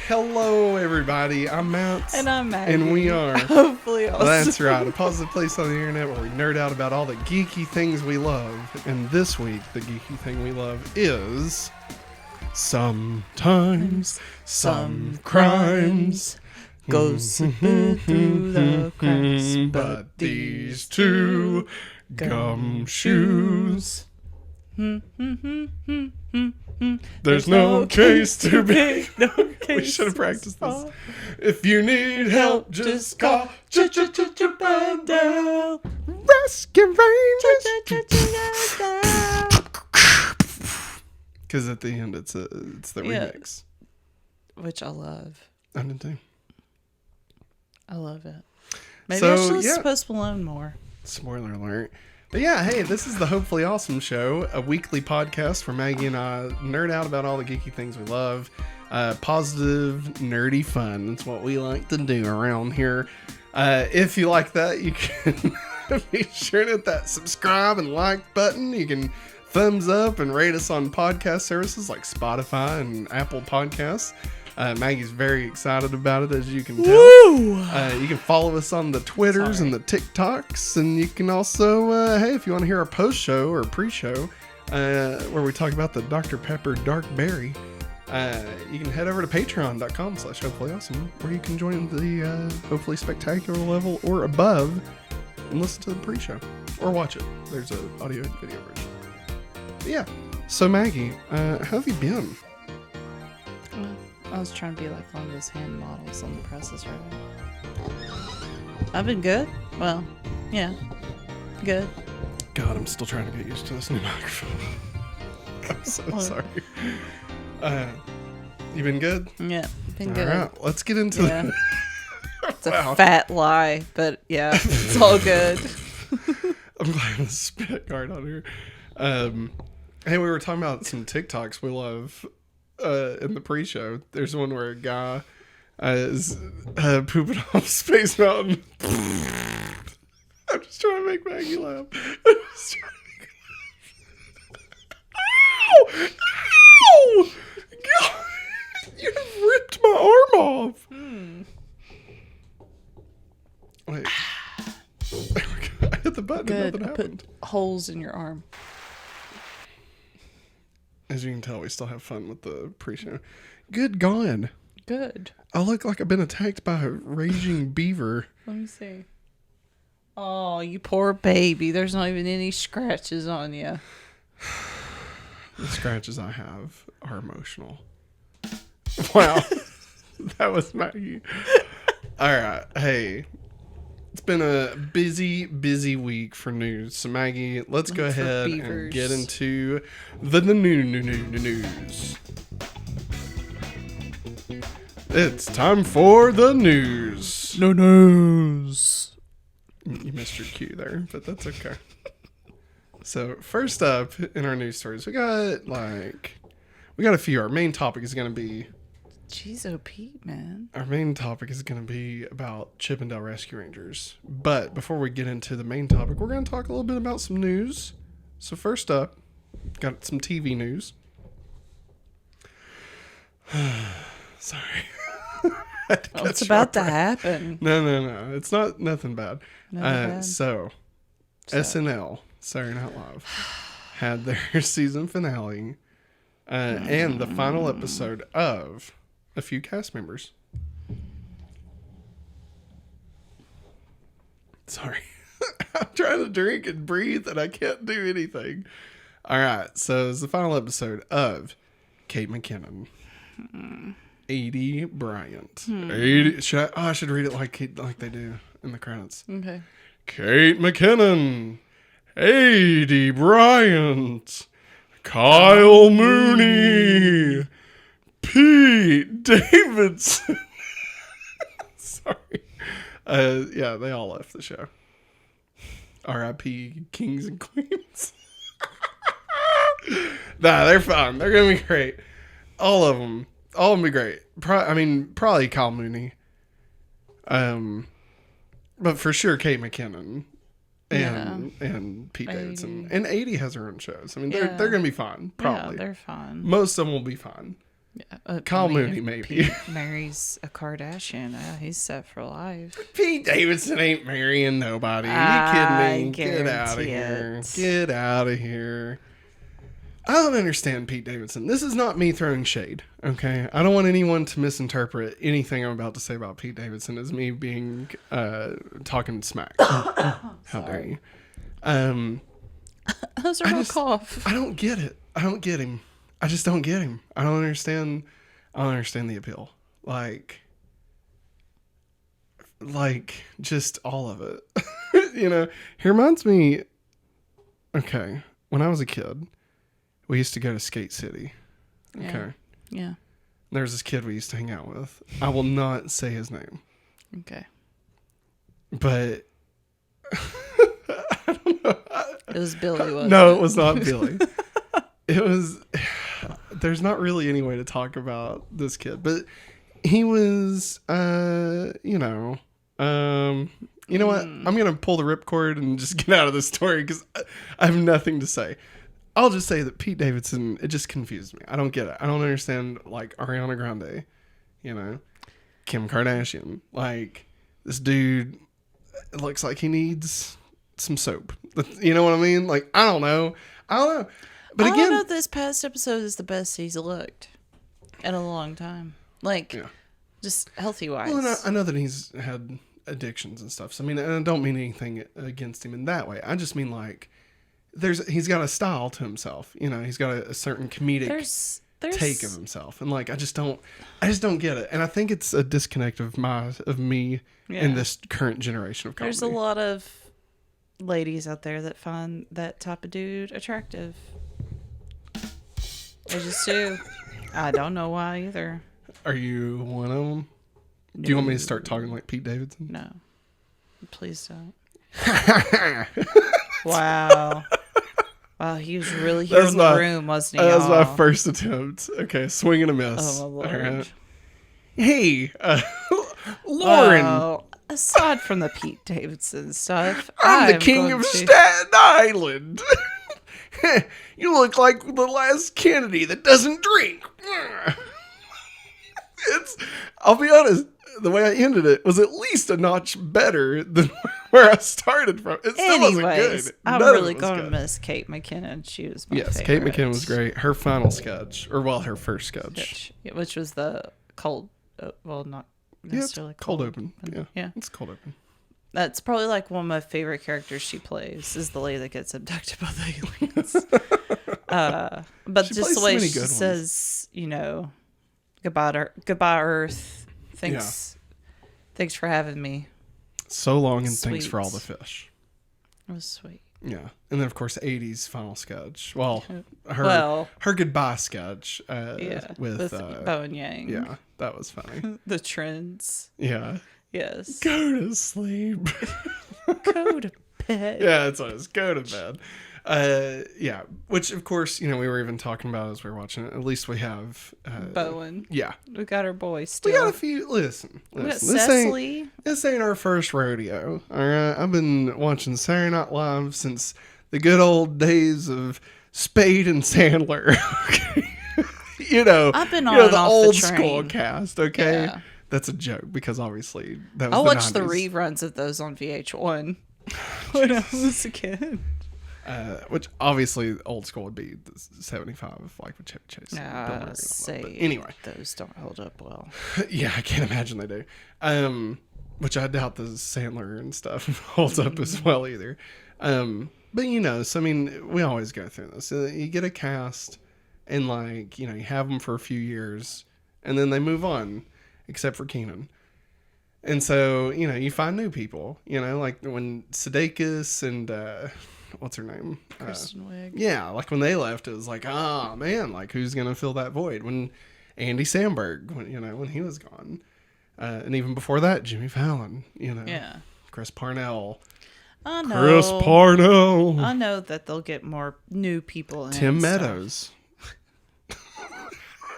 Hello, everybody. I'm Matt. And I'm Maggie. And we are Hopefully awesome. That's right. A positive place on the internet where we nerd out about all the geeky things we love. And this week, the geeky thing we love is sometimes some crimes go slipping through the cracks, but these two gumshoes. There's no case to be. No case. We should have practiced this. If you need help, just call Ch-ch-ch-ch-Bandel Rescue Rangers. Because at the end, it's the remix, which I love. I did too. I love it. Maybe I should listen to Post Malone more. Spoiler alert. But yeah, hey, this is the Hopefully Awesome Show, a weekly podcast where Maggie and I nerd out about all the geeky things we love. Positive, nerdy fun. That's what we like to do around here. If you like that, you can be sure to hit that subscribe and like button. You can thumbs up and rate us on podcast services like Spotify and Apple Podcasts. Maggie's very excited about it, as you can tell. You can follow us on the Twitters and the TikToks, and you can also, hey, if you want to hear our post-show or pre-show, where we talk about the Dr. Pepper Dark Berry, you can head over to patreon.com/hopefullyawesome, where you can join the hopefully spectacular level or above and listen to the pre-show or watch it. There's an audio and video version. But yeah, so Maggie, how have you been? I was trying to be like one of those hand models on the presses right now. I've been good. Well, yeah. Good. God, I'm still trying to get used to this new microphone. I'm so sorry. You been good? Yeah, been good. All right, let's get into it. It's a fat lie, but yeah, it's all good. I'm glad to spit guard on here. Hey, we were talking about some TikToks we love. In the pre-show, there's one where a guy is pooping off Space Mountain. I'm just trying to make Maggie laugh. Ow! Ow! God, you ripped my arm off. Wait. There we go. I hit the button and nothing happened. Put holes in your arm. As you can tell, we still have fun with the pre-show. Good God. Good. I look like I've been attacked by a raging beaver. Let me see. Oh, you poor baby. There's not even any scratches on you. The scratches I have are emotional. Wow. That was Maggie. All right. Hey. It's been a busy week for news. So Maggie, let's go ahead and get into the news. It's time for the news. No news. You missed your cue there, but that's okay. So first up in our news stories, we got a few. Our main topic is going to be... Jeez, oh Pete, man. Our main topic is going to be about Chippendale Rescue Rangers. But before we get into the main topic, we're going to talk a little bit about some news. So first up, got some TV news. Sorry. What's about to happen? No. It's nothing bad. So, SNL, Saturday Night Live, had their season finale and the final episode of a few cast members. Sorry. I'm trying to drink and breathe and I can't do anything. All right. So it's the final episode of Kate McKinnon. 80 Bryant. 80. I should read it like they do in the credits. Okay. Kate McKinnon. 80 Bryant. Kyle Mooney. Pete Davidson. Sorry. Yeah, they all left the show. R.I.P. Kings and Queens. Nah, they're fine. They're going to be great. All of them be great. Probably Kyle Mooney. But for sure, Kate McKinnon. And Pete Davidson. And 80 has her own shows. I mean, they're going to be fine. Probably. Yeah, they're fine. Most of them will be fine. Yeah, Kyle I mean, Mooney, if maybe. Pete marries a Kardashian, he's set for life. Pete Davidson ain't marrying nobody. I Are you kidding me? Get out of guarantee here. it. Get out of here. I don't understand Pete Davidson. This is not me throwing shade, okay? I don't want anyone to misinterpret anything I'm about to say about Pete Davidson as me being talking smack. How dare you? Those are no cough. I don't get it. I don't get him. I just don't get him. I don't understand the appeal. Like just all of it. You know, he reminds me, okay, when I was a kid, we used to go to Skate City. Yeah. Okay. Yeah. There's this kid we used to hang out with. I will not say his name. Okay. But I don't know. It was Billy, wasn't No, it? it was not Billy. It was. There's not really any way to talk about this kid, but he was, you know what? I'm gonna pull the ripcord and just get out of this story because I have nothing to say. I'll just say that Pete Davidson, it just confused me. I don't get it. I don't understand, like, Ariana Grande, you know, Kim Kardashian. Like, this dude, it looks like he needs some soap. You know what I mean? Like, I don't know. But I again, don't know if this past episode is the best he's looked in a long time. Like, yeah. just healthy-wise. Well, and I know that he's had addictions and stuff. So, I mean, and I don't mean anything against him in that way. I just mean, like, he's got a style to himself. You know, he's got a certain comedic there's take of himself. And, like, I just don't get it. And I think it's a disconnect of me in this current generation of comedy. There's a lot of ladies out there that find that type of dude attractive. I just do. I don't know why either. Are you one of them? No. Do you want me to start talking like Pete Davidson? No. Please don't. Wow. Wow, he was really here in the room, wasn't he? That was my first attempt. Okay, swing and a miss. Oh, my Lord. All right. Hey, Lauren. Well, aside from the Pete Davidson stuff, I'm the king of Staten Island. You look like the last Kennedy that doesn't drink. I'll be honest, the way I ended it was at least a notch better than where I started from. It still wasn't good. I'm None of really it was going to good. miss Kate McKinnon. She was my Yes, favorite. Kate McKinnon was great. Her final sketch, her first sketch. Which was the cold, not necessarily cold open. Yeah. It's cold open. That's probably like one of my favorite characters she plays is the lady that gets abducted by the aliens. But She just plays the so way many she good ones. says, you know, goodbye Earth. Thanks for having me. So long and thanks Sweet. for all the fish. It was sweet. Yeah. And then, of course, 80s final sketch. Well, her goodbye sketch with Bo and Yang. yeah, that was funny. The trends. Yeah. Yes. Go to sleep. Go to bed. Yeah, that's what it is. Go to bed. Yeah, which, of course, you know, we were even talking about as we were watching it. At least we have... Bowen. Yeah. We got our boy still. We got a few... Listen. We got This Cecily. ain't our first rodeo, all right? I've been watching Saturday Night Live since the good old days of Spade and Sandler. Okay? You know, I've been on and the off the old train. school cast, okay? Yeah. That's a joke because obviously that was I the watched the 90s. reruns of those on VH1 when I was a kid. Which obviously old school would be the 75, like with Chevy Chase. Don't worry about that. But anyway, those don't hold up well. yeah, I can't imagine they do. Which I doubt the Sandler and stuff holds up as well either. But you know, so I mean, we always go through this. You get a cast, and like, you know, you have them for a few years, and then they move on, except for Keenan. And so, you know, you find new people. You know, like when Sudeikis and what's her name? Kristen Wiig. Yeah, like when they left, it was like, oh man, like who's gonna fill that void? When Andy Samberg, when he was gone, and even before that, Jimmy Fallon, Yeah. Chris Parnell. I know. Chris Parnell. I know that they'll get more new people in. Tim and stuff. Meadows.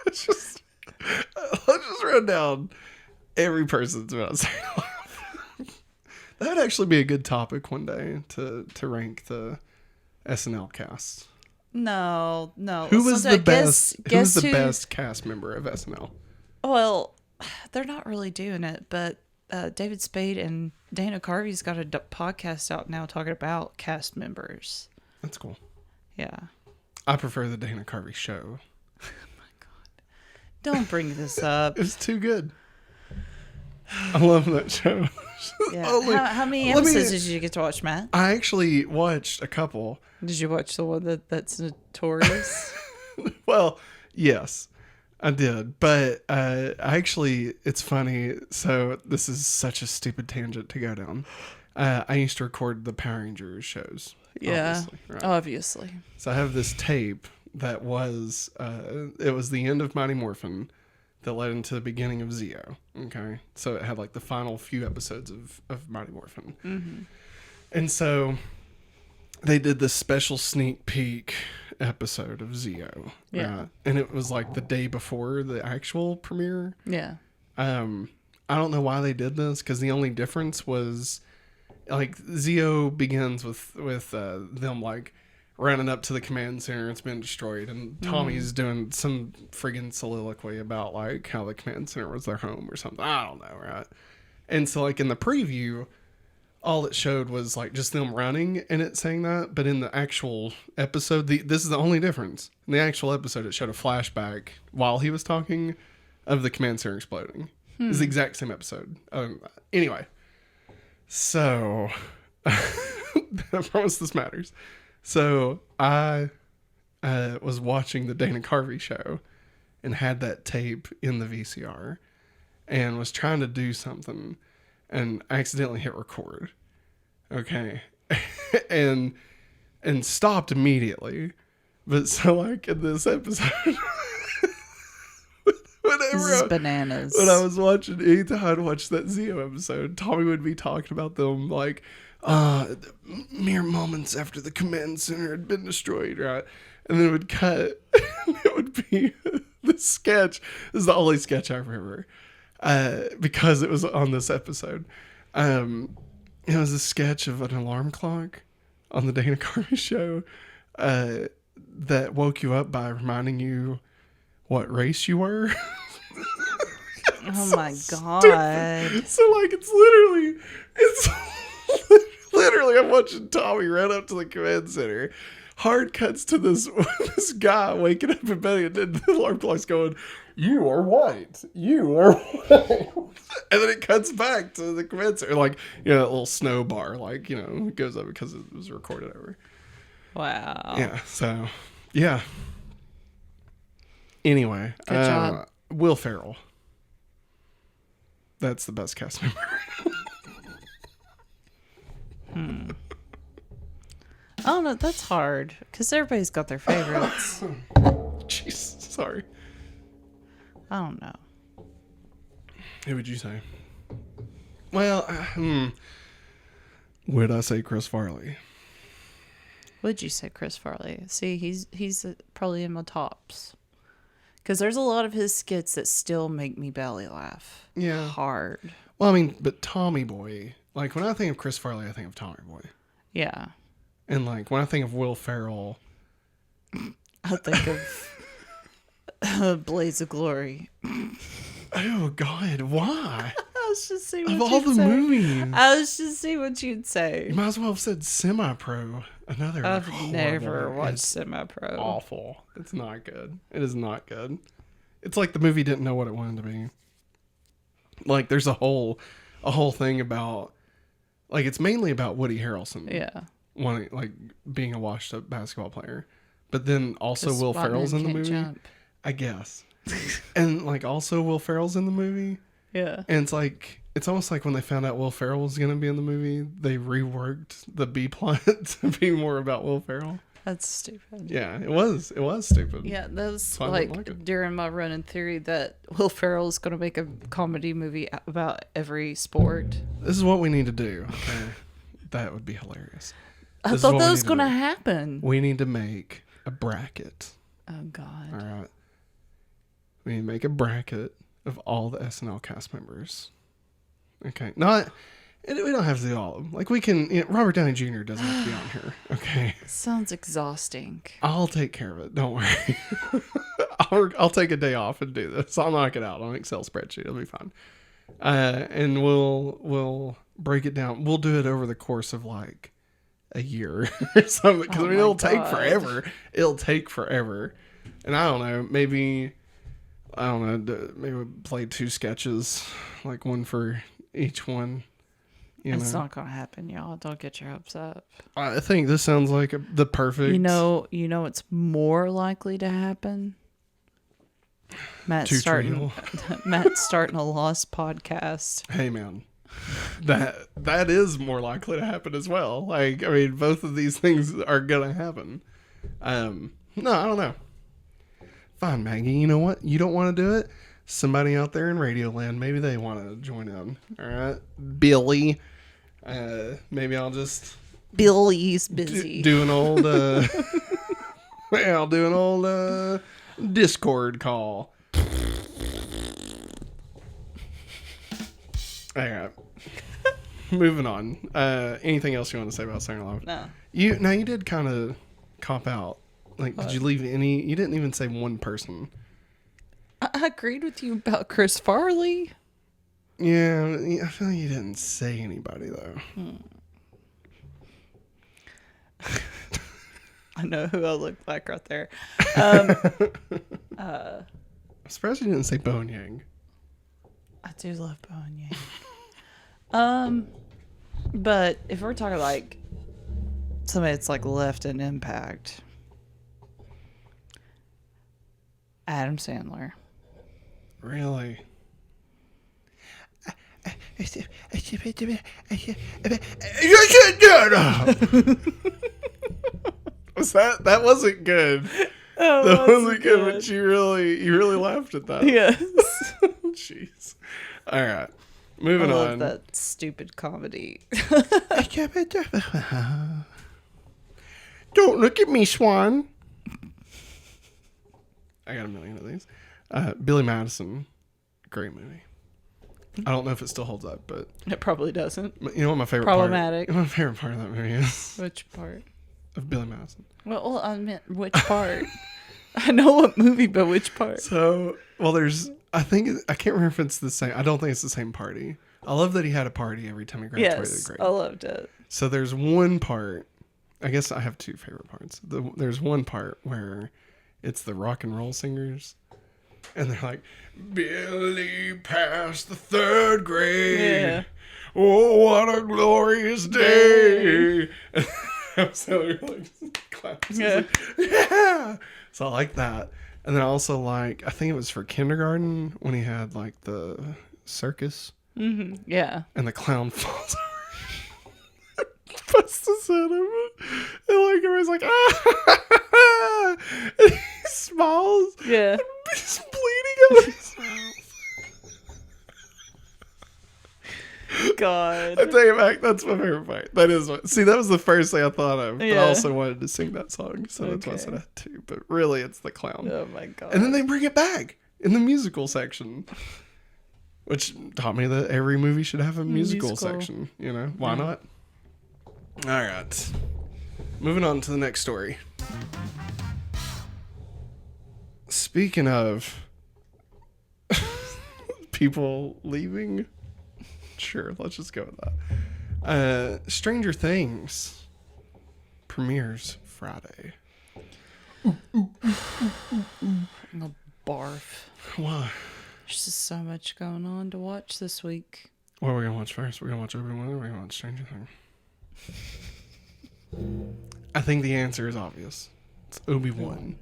Let's just run down every person's about to say. That would actually be a good topic one day to rank the SNL cast. No. Who was the best? Who was the who- best cast member of SNL? Well, they're not really doing it, but David Spade and Dana Carvey's got a podcast out now talking about cast members. That's cool. Yeah. I prefer the Dana Carvey show. Don't bring this up. It's too good. I love that show. Yeah. Only- How many let me- episodes did you get to watch, Matt? I actually watched a couple. Did you watch the one that's notorious? Well, yes, I did. But it's funny. So this is such a stupid tangent to go down. I used to record the Power Rangers shows. Yeah, right? obviously. So I have this tape that was, it was the end of Mighty Morphin that led into the beginning of Zeo. Okay. So it had like the final few episodes of Mighty Morphin. Mm-hmm. And so they did this special sneak peek episode of Zeo. Yeah. And it was like the day before the actual premiere. Yeah. I don't know why they did this, because the only difference was like Zeo begins with them like running up to the command center. It's been destroyed, and Tommy's doing some friggin' soliloquy about like how the command center was their home or something. I don't know, right? And so like in the preview, all it showed was like just them running and it saying that, but in the actual episode, this is the only difference. In the actual episode, it showed a flashback while he was talking of the command center exploding. It's the exact same episode. Anyway, so I promise this matters. So I was watching the Dana Carvey show and had that tape in the VCR and was trying to do something and accidentally hit record. Okay. and stopped immediately. But so like in this episode This is bananas. when I was watching, anytime I'd watch that Zeo episode, Tommy would be talking about them like mere moments after the command center had been destroyed, right? And then it would cut. It would be the sketch. This is the only sketch I remember because it was on this episode. It was a sketch of an alarm clock on the Dana Carvey show that woke you up by reminding you what race you were. Oh my god. So like it's literally I'm watching Tommy run up to the command center. Hard cuts to this guy waking up in bed, and then the alarm clock's going, "You are white. You are white." And then it cuts back to the command center, like, you know, that little snow bar, like, you know, it goes up because it was recorded over. Wow. Yeah. So, yeah. Anyway, Good job. Will Ferrell. That's the best cast member. I don't know. That's hard because everybody's got their favorites. Jeez, sorry. I don't know. Who would you say? Well, would I say Chris Farley? Would you say Chris Farley? See, he's probably in my tops. Because there's a lot of his skits that still make me belly laugh. Yeah. Hard. Well, I mean, but Tommy Boy. Like, when I think of Chris Farley, I think of Tommy Boy. Yeah. And, like, when I think of Will Ferrell... I think of Blaze of Glory. Oh, God, why? I was just seeing what Of all you'd the say. movies. I was just seeing what you'd say. You might as well have said Semi-Pro. Another I've horrible- never watched it's Semi-Pro. awful. It's not good. It is not good. It's like the movie didn't know what it wanted to be. Like, there's a whole thing about... Like, it's mainly about Woody Harrelson. Yeah. Wanting, like, being a washed-up basketball player. But then also 'Cause Will white Ferrell's men in the can't movie. jump. I guess. And, like, also Will Ferrell's in the movie. Yeah. And it's like... It's almost like when they found out Will Ferrell was going to be in the movie, they reworked the B plot to be more about Will Ferrell. That's stupid. Yeah, it was. It was stupid. Yeah, that was So I didn't like it. during my running theory that Will Ferrell is going to make a comedy movie about every sport. This is what we need to do. Okay? That would be hilarious. I This is thought what that we was need to going to do. happen. We need to make a bracket. Oh, God. All right. We need to make a bracket of all the SNL cast members. Okay. Not We don't have to do all of them. Like, we can... Robert Downey Jr. doesn't have to be on here. Okay. Sounds exhausting. I'll take care of it. Don't worry. I'll take a day off and do this. I'll knock it out on an Excel spreadsheet. It'll be fine. And we'll break it down. We'll do it over the course of like a year or something. Because it'll take forever. It'll take forever. And I don't know. Maybe we'll play 2 sketches, like one for each one. It's not gonna happen, y'all. Don't get your hopes up. I think this sounds like the perfect. You know, it's more likely to happen. Matt's starting a Lost podcast. Hey man, that is more likely to happen as well. Like, I mean, both of these things are gonna happen. No, I don't know. Fine, Maggie. You know what? You don't want to do it. Somebody out there in Radioland, maybe they want to join in. All right, Billy. Maybe I'll just Billy's busy. do an old. I'll do an old Discord call. All right. Moving on. Anything else you want to say about Saturday Night Live? No. You did kind of cop out. Like, what? Did you leave any? You didn't even say one person. I agreed with you about Chris Farley. Yeah, I feel like you didn't say anybody though. I know who I look like right there. I'm surprised you didn't say Bowen Yang. I do love Bowen Yang. But if we're talking like somebody that's like left an impact, Adam Sandler. Really? Was that wasn't good. Oh, that wasn't good, but you really laughed at that. Yes. Jeez. All right. Moving I on. love that stupid comedy. Don't look at me, Swan. I got a million of these. Billy Madison. Great movie. I don't know if it still holds up, but It probably doesn't. you know what my favorite Problematic. part? My favorite part of that movie is Which part? of Billy Madison. Well, I meant which part? I know what movie, but which part? So, well, I can't remember if it's the same. I don't think it's the same party. I love that he had a party every time he graduated. Yes, I loved it. So there's one part. I guess I have 2 favorite parts. There's one part where it's the rock and roll singers. And they're like, Billy passed the 3rd grade. Yeah. Oh, what a glorious day. So you're like, claps. Yeah. Like, yeah. So I like that. And then I also like, I think it was for kindergarten when he had like the circus. Mm-hmm. Yeah. And the clown falls over. Busts his head over. And like everybody's like, ah. And he smiles. Yeah. And he's bleeding out of his mouth. God. I take it back. That's my favorite part. That is that was the first thing I thought of. But I also wanted to sing that song. So that's why I said I had to. But really, it's the clown. Oh my God. And then they bring it back in the musical section. Which taught me that every movie should have a musical section. You know, why not? All right. Moving on to the next story. Speaking of people leaving, sure, let's just go with that. Stranger Things premieres Friday. I'm a barf. Why? There's just so much going on to watch this week. What are we going to watch first? We're going to watch Obi-Wan or we're going to watch Stranger Things? I think the answer is obvious. It's Obi-Wan.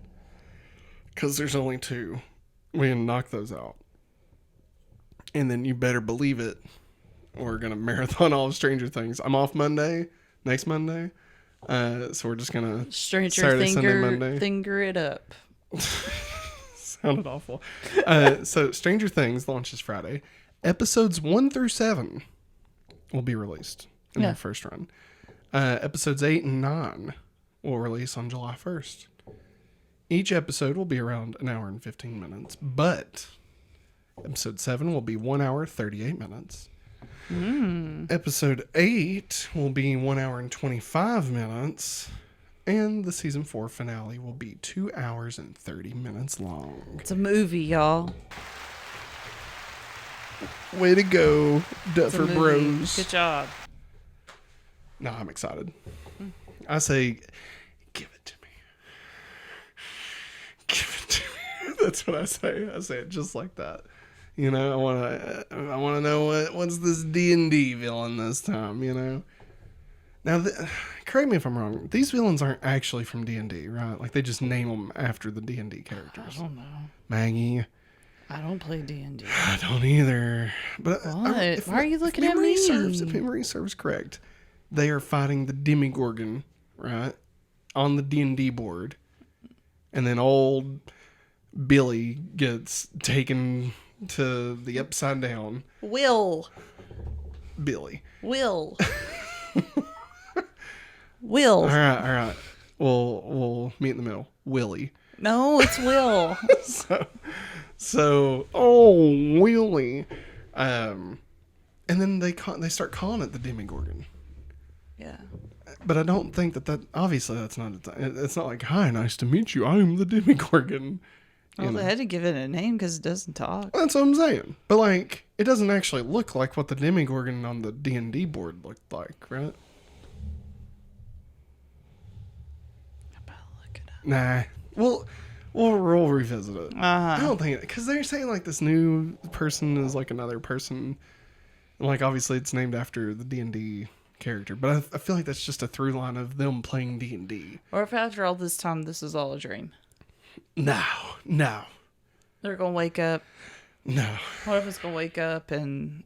Because there's only 2. We can knock those out. And then you better believe it. We're going to marathon all of Stranger Things. I'm off next Monday. So we're just going to Stranger Saturday, Sunday, Monday. Finger it up. Sounded awful. So Stranger Things launches Friday. Episodes 1 through 7 will be released in their first run. Episodes 8 and 9 will release on July 1st. Each episode will be around an hour and 15 minutes, but episode 7 will be 1 hour, 38 minutes. Episode 8 will be 1 hour and 25 minutes. And the season 4 finale will be 2 hours and 30 minutes long. It's a movie, y'all. Way to go, Duffer It's a movie. Bros. Good job. No, I'm excited. I say, give it to me. Give it to me. That's what I say. I say it just like that. You know, I want to know what's this D&D villain this time, you know? Now, correct me if I'm wrong. These villains aren't actually from D&D, right? Like, they just name them after the D&D characters. I don't know. Maggie. I don't play D&D. I don't either. But What? Why are you looking at me? If memory serves correct, they are fighting the Demigorgon, right? On the D&D board. And then old Billy gets taken to the upside down. Billy. Will. All right. We'll meet in the middle. Willie. No, it's Will. So Willie. And then they start calling it the Demigorgon. Yeah. But I don't think that obviously that's not it's not like, hi, nice to meet you, I'm the Demigorgon. Well, they had to give it a name because it doesn't talk. That's what I'm saying. But like, it doesn't actually look like what the Demigorgon on the D&D board looked like, right? I'm about to look it up. Nah. We'll revisit it. I don't think because they're saying like this new person is like another person, and like obviously it's named after the D&D character, but I feel like that's just a through line of them playing D&D. Or if after all this time this is all a dream. No. They're gonna wake up. No. What if it's gonna wake up and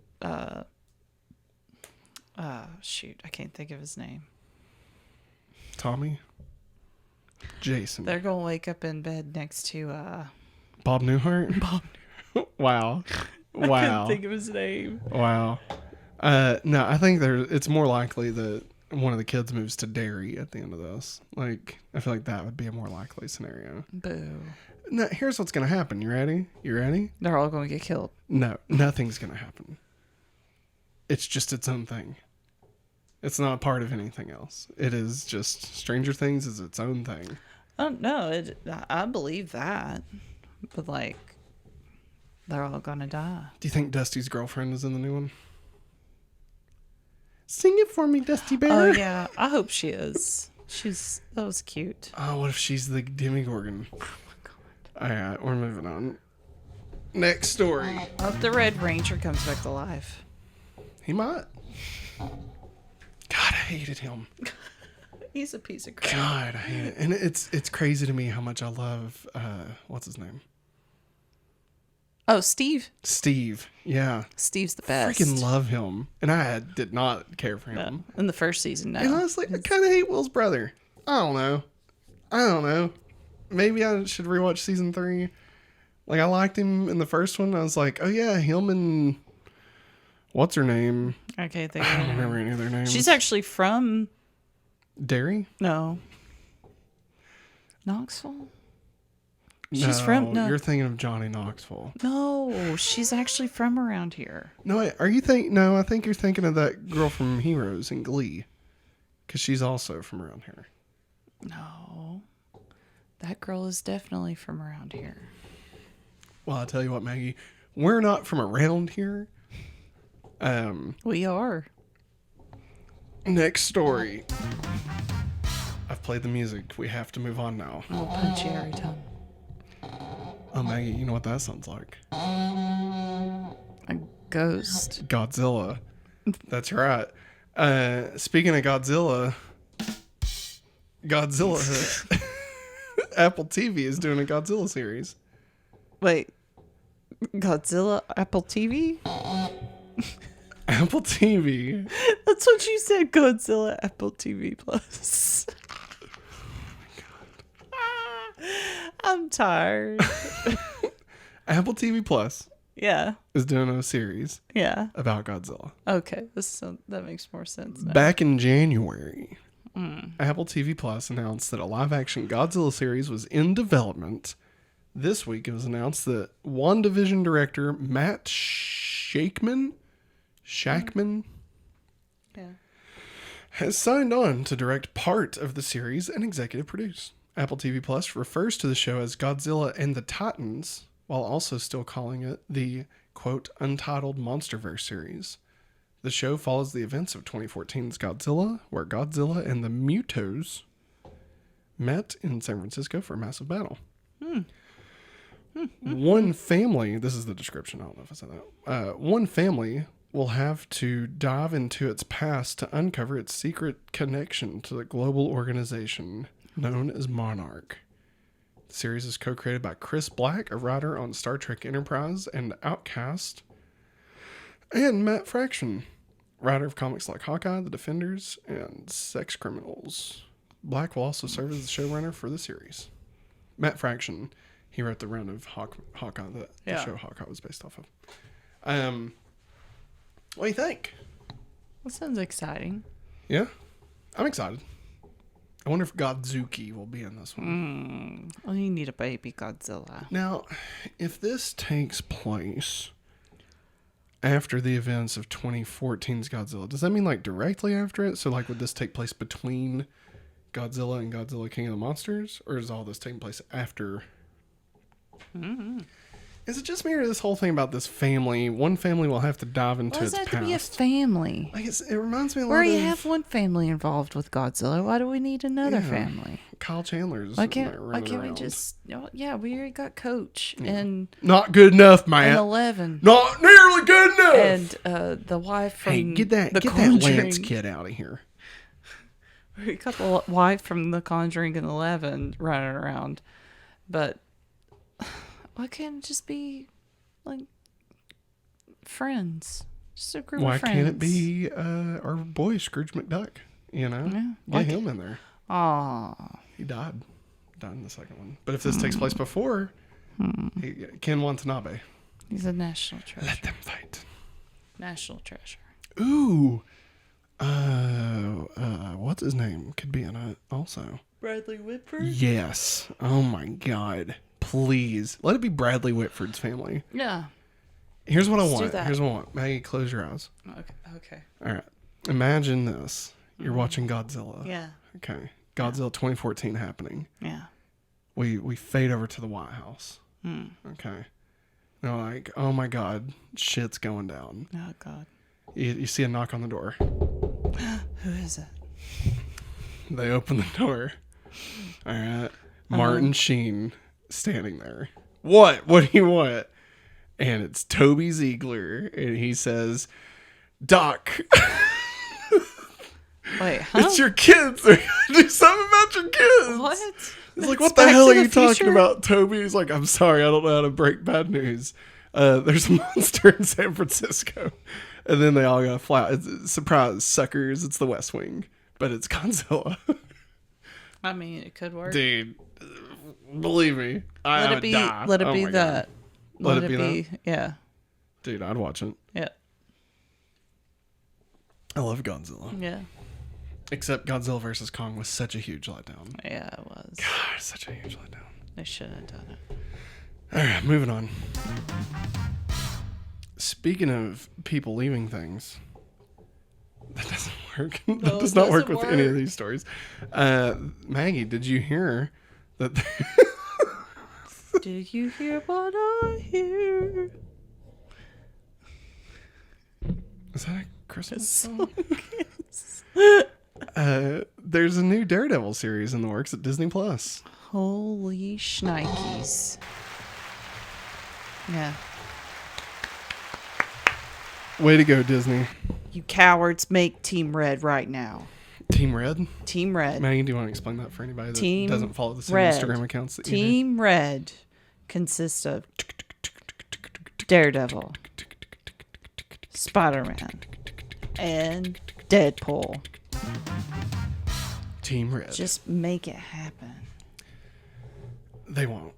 shoot, I can't think of his name. Tommy? Jason. They're gonna wake up in bed next to Bob Newhart? Wow. I couldn't think of his name. Wow. No, I think it's more likely that one of the kids moves to Derry at the end of this. Like, I feel like that would be a more likely scenario. Boo. No, here's what's going to happen. You ready? They're all gonna get killed. No, nothing's going to happen. It's just its own thing. It's not part of anything else. It is just Stranger Things is its own thing. Oh no, I believe that, but like, they're all gonna die. Do you think Dusty's girlfriend is in the new one? Sing it for me, Dusty Bear. Oh yeah, I hope she is. That was cute. Oh, what if she's the Demigorgon? Oh my god. All right, we're moving on. Next story. I hope the Red Ranger comes back to life. He might. God, I hated him. He's a piece of crap. God, I hate it. And it's crazy to me how much I love, what's his name? Oh, Steve. Steve. Yeah. Steve's the best. Freaking love him. And I did not care for him. In the first season, no. And honestly, I kind of hate Will's brother. I don't know. Maybe I should rewatch season 3. Like, I liked him in the first one. I was like, oh yeah, him and what's her name? I can't think I of don't her remember name. any of their names. She's actually from Derry? No. Knoxville? She's from You're thinking of Johnny Knoxville. No, she's actually from around here. No, wait, No, I think you're thinking of that girl from Heroes in Glee, because she's also from around here. No, that girl is definitely from around here. Well, I'll tell you what, Maggie, we're not from around here. We are. Next story. I've played the music. We have to move on now. I'll punch you every time. Oh, Maggie, you know what that sounds like? A ghost. Godzilla. That's right. Speaking of Godzilla, Apple TV is doing a Godzilla series. Wait, Godzilla Apple TV? Apple TV. That's what you said, Godzilla Apple TV Plus. I'm tired. Apple TV Plus Yeah. is doing a series Yeah. about Godzilla. Okay. That makes more sense now. Back in January, Apple TV Plus announced that a live-action Godzilla series was in development. This week, it was announced that WandaVision director Matt Shakman Shackman Yeah. has signed on to direct part of the series and executive produce. Apple TV Plus refers to the show as Godzilla and the Titans, while also still calling it the, quote, Untitled Monsterverse series. The show follows the events of 2014's Godzilla, where Godzilla and the Mutos met in San Francisco for a massive battle. One family, this is the description, I don't know if I said that. One family will have to dive into its past to uncover its secret connection to the global organization known as Monarch. The series is co-created by Chris Black, a writer on Star Trek Enterprise and Outcast, and Matt Fraction, writer of comics like Hawkeye, The Defenders, and Sex Criminals. Black will also serve as the showrunner for the series. Matt Fraction, he wrote the run of Hawkeye, the show Hawkeye was based off of. What do you think? That sounds exciting. Yeah, I'm excited. I wonder if Godzuki will be in this one. Well, you need a baby Godzilla. Now, if this takes place after the events of 2014's Godzilla, does that mean like directly after it? So like would this take place between Godzilla and Godzilla King of the Monsters? Or is all this taking place after? Is it just me or this whole thing about this family? One family will have to dive into Why its does it past. have to be a family? Like it reminds me a lot Where of you have one family involved with Godzilla, why do we need another family? Kyle Chandler's. Why can't we around. just? Yeah, we already got Coach and Not good enough, man. 11 Not nearly good enough. and the wife from Hey, get that Conjuring. Lance kid out of here. We got the wife from The Conjuring and 11 running around, but why can't it just be like friends? Just a group Why of friends. can't it be our boy Scrooge McDuck? You know, Yeah. get him in there. Aw. He died in the second one. But if this takes place before, Ken Watanabe. He's a national treasure. Let them fight. National treasure. Ooh. What's his name? Could be in it also. Bradley Whitford? Yes. Oh my God. Please. Let it be Bradley Whitford's family. Yeah. Here's what I Let's do want. that. Here's what I want. Maggie, close your eyes. Okay. All right. Imagine this. You're watching Godzilla. Yeah. Okay. Godzilla 2014 happening. Yeah. We fade over to the White House. Okay. They're like, oh my God, shit's going down. Oh, God. You see a knock on the door. Who is it? They open the door. All right. Martin Sheen standing there. What? What do you want? And it's Toby Ziegler. And he says, Doc, Wait, huh? it's your kids. They're gonna do something about your kids. What? He's like, what the hell are you talking about, Toby? He's like, I'm sorry, I don't know how to break bad news. There's a monster in San Francisco. And then they all got fly. Surprise, suckers, it's the West Wing. But it's Godzilla. I mean, it could work. Dude, believe me, I would die. Let it Oh be my that. God. Let it be that? Yeah. Dude, I'd watch it. Yeah. I love Godzilla. Yeah. Except Godzilla vs. Kong was such a huge letdown. Yeah, it was. God, such a huge letdown. They shouldn't have done it. All right, moving on. Speaking of people leaving things, that doesn't work. That does not work with any of these stories. Maggie, did you hear that? Did you hear what I hear? Is that a Christmas song? There's a new Daredevil series in the works at Disney Plus. Holy shnikes. Yeah. Way to go, Disney. You cowards, make Team Red right now. Team Red? Team Red. Maggie, do you want to explain that for anybody that Team doesn't follow the same Red. Instagram accounts that you Team Red consists of Daredevil, Spider-Man, and Deadpool. do? Team Red. Just make it happen. They won't.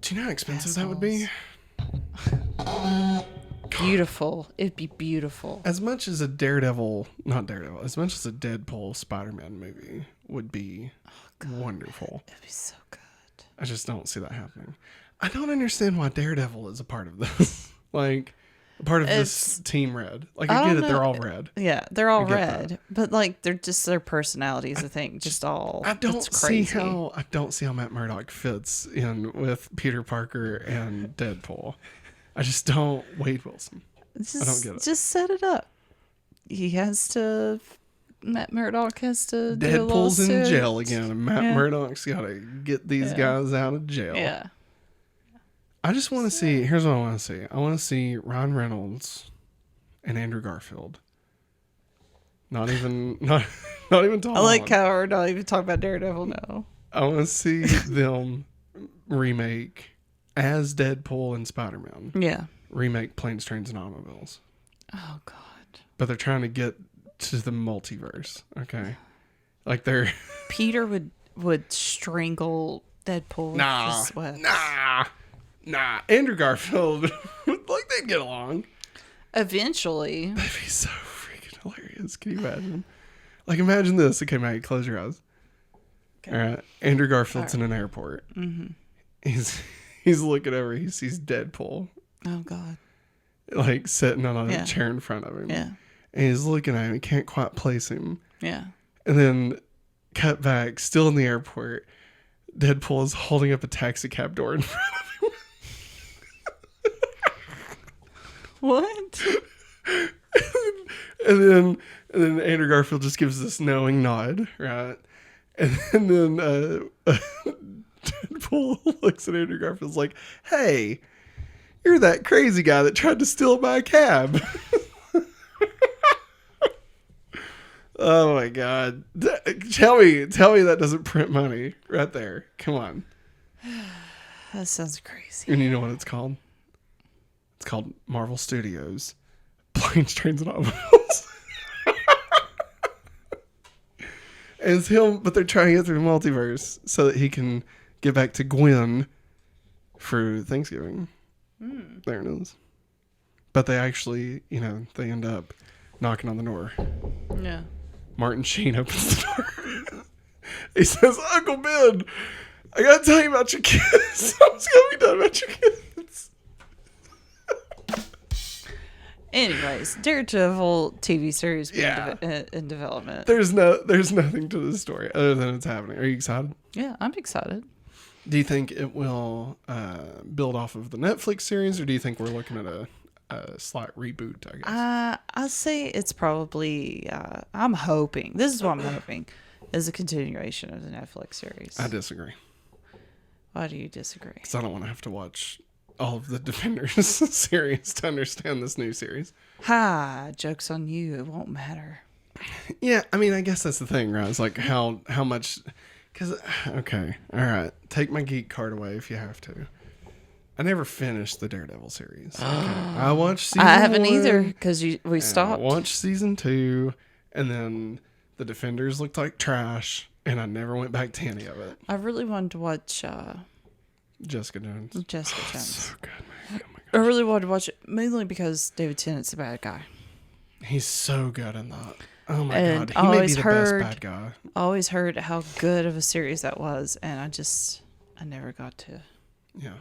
Do you know how expensive that would be? Beautiful. It'd be beautiful. As much as a as much as a Deadpool Spider-Man movie would be wonderful. It'd be so good. I just don't see that happening. I don't understand why Daredevil is a part of this. Like, Part of this team red. Like, I get it, they're all red. Yeah, they're all I get red. that. But like their personalities, I think, just all I don't it's see crazy. how Matt Murdock fits in with Peter Parker and Deadpool. I just don't. Wade Wilson. I don't get it. Just set it up. He has to. Matt Murdock has to. Deadpool's do a in lawsuit. jail again, and Matt Murdock's got to get these guys out of jail. Yeah. I just want to see. Here's what I want to see. I want to see Ryan Reynolds and Andrew Garfield. Not even Tom I like Holland. how we're not even talking about Daredevil now. I want to see them remake as Deadpool and Spider-Man. Yeah. Remake Planes, Trains, and Automobiles. Oh God. But they're trying to get to the multiverse. Okay, like they're Peter would strangle Deadpool with his sweat. Nah. Andrew Garfield, like they'd get along. Eventually. That'd be so freaking hilarious. Can you imagine? Like, imagine this. Okay, Maggie, close your eyes. Okay. All right. Andrew Garfield's in an airport. Mm-hmm. He's looking over. He sees Deadpool. Oh, God. Like, sitting on a chair in front of him. Yeah. And he's looking at him. He can't quite place him. Yeah. And then, cut back, still in the airport, Deadpool is holding up a taxi cab door in front of him. What? and then Andrew Garfield just gives this knowing nod, right? And then Deadpool looks at Andrew Garfield's like, "Hey, you're that crazy guy that tried to steal my cab." Oh my God! Tell me that doesn't print money right there. Come on. That sounds crazy. And you know what it's called? It's called Marvel Studios Planes, Trains, and Automobiles. And it's him, but they're trying to get through the multiverse so that he can get back to Gwen for Thanksgiving. There it is. But they actually, they end up knocking on the door. Yeah. Martin Sheen opens the door. He says, "Uncle Ben, I gotta tell you about your kids." I was gonna be done about your kids. Anyways, Daredevil TV series being in development. There's nothing to this story other than it's happening. Are you excited? Yeah, I'm excited. Do you think it will build off of the Netflix series, or do you think we're looking at a slight reboot, I guess? I'll say it's probably, I'm hoping, this is what I'm hoping, is a continuation of the Netflix series. I disagree. Why do you disagree? Because I don't want to have to watch all of the Defenders series to understand this new series. Ha! Joke's on you. It won't matter. Yeah, I mean, I guess that's the thing, right? It's like how much... Because, okay, all right. Take my geek card away if you have to. I never finished the Daredevil series. Okay. I watched season 1. I haven't either, because we stopped. I watched season 2, and then the Defenders looked like trash, and I never went back to any of it. I really wanted to watch... Jessica Jones. Jessica Jones. So good, man. Oh my I gosh. really wanted to watch it, mainly because David Tennant's a bad guy. He's so good in that. Oh my And God. He may be the best bad guy. I always heard how good of a series that was, and I never got to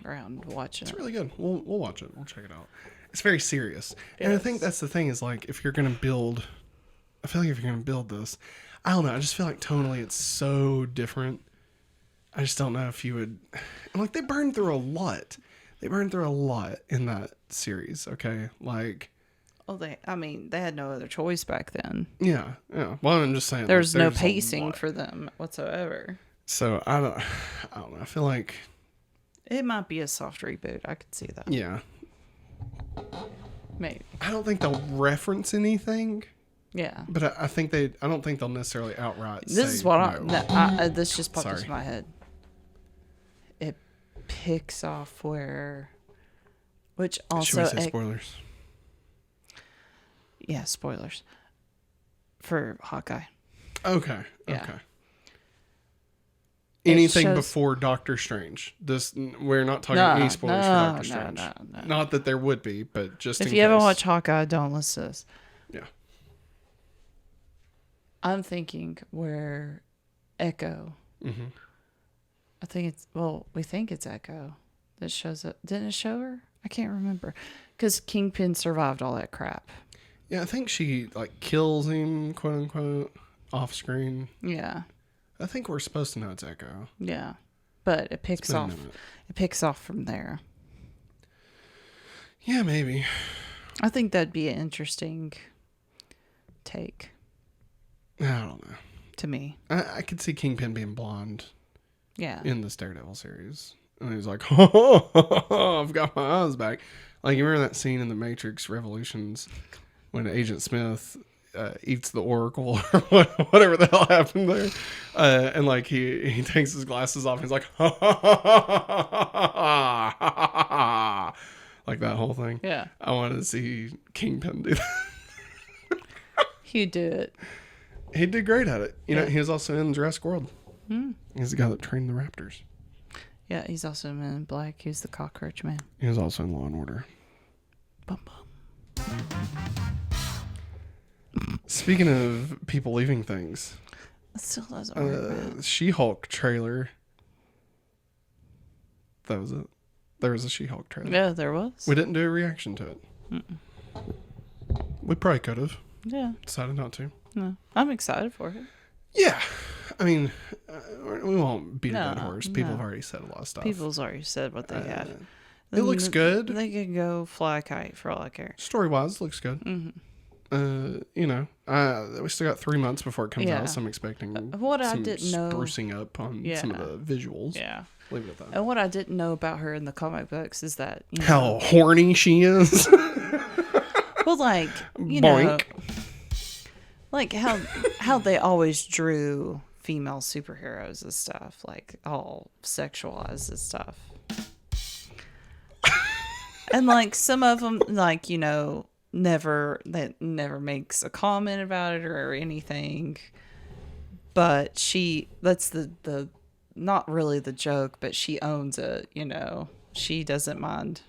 around watching It's it. really good. We'll watch it. We'll check it out. It's very serious. And I think that's the thing is like, if you're going to build, I feel like if you're going to build this, I don't know. I just feel like tonally it's so different. I just don't know if you would, and like they burned through a lot. They burned through a lot in that series. Okay. Like, Oh, they had no other choice back then. yeah. Well, I'm just saying There's like, no there's a pacing lot. for them whatsoever. So I don't know. I feel like, It might be a soft reboot. I could see that. yeah, Maybe. I don't think they'll reference anything, Yeah. but I don't think they'll necessarily outright This say is what no. this just popped into Sorry. my head. It picks off where, which also Should we say spoilers? Yeah, spoilers for Hawkeye. Okay. Yeah. Okay. Anything shows- before Doctor Strange. We're not talking any spoilers for Doctor Strange. No. Not that there would be, but just in If case. you haven't watched Hawkeye, don't listen to this. Yeah. I'm thinking where Echo. Mm-hmm. We think it's Echo that shows up. Didn't it show her? I can't remember. Because Kingpin survived all that crap. Yeah, I think she like kills him, quote unquote, off screen. Yeah. I think we're supposed to know it's Echo. Yeah. But it picks been a off. minute. It picks off from there. Yeah, maybe. I think that'd be an interesting take I don't know. to me. I could see Kingpin being blonde Yeah. in this Daredevil series. And he's like, oh, I've got my eyes back. Like, you remember that scene in The Matrix Revolutions when Agent Smith eats the Oracle or whatever the hell happened there? And, like, he takes his glasses off and he's like, ha, ha, ha, ha, ha, ha, ha, ha. Like that whole thing. Yeah. I wanted to see Kingpin do that. He'd do it. He did great at it. You know, he was also in Jurassic World. Hmm. He's the guy that trained the raptors. Yeah, he's also in Men in Black. He's the cockroach man. He was also in Law and Order. Bum, bum. Speaking of people leaving things, It still doesn't work, man. She-Hulk trailer. That was it. There was a She-Hulk trailer. Yeah, there was. We didn't do a reaction to it. We probably could have. Yeah. Decided not to. No. I'm excited for it. Yeah. I mean, we won't beat a dead No, horse. People no. have already said a lot of stuff. People's already said what they have. It looks good. They could go fly a kite for all I care. Story-wise, looks good. You know, we still got 3 months before it comes Yeah. out, so I'm expecting What I some didn't know- sprucing up on some of the visuals. Yeah. Leave it at that. And what I didn't know about her in the comic books is that, you know, How horny she is. well, like, you know, Boink. like how they always drew female superheroes and stuff, like all sexualized and stuff. And like some of them, like, you know, never makes a comment about it or anything. But that's the not really the joke, but she owns it, you know. She doesn't mind.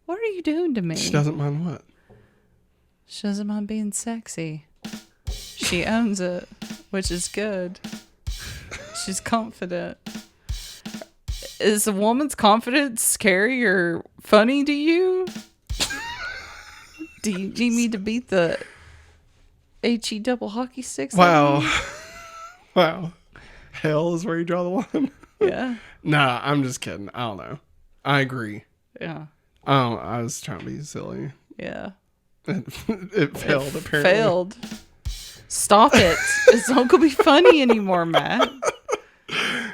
What are you doing to me? She doesn't mind what? She doesn't mind being sexy. She owns it, which is good. She's confident. Is a woman's confidence scary or funny to you? Do you need me to beat the HE double hockey sticks? Wow. Wow. Hell is where you draw the line. Yeah. Nah, I'm just kidding. I don't know. I agree. Yeah. I was trying to be silly. Yeah. It failed, apparently. Failed. Stop it. It's not going to be funny anymore, Matt.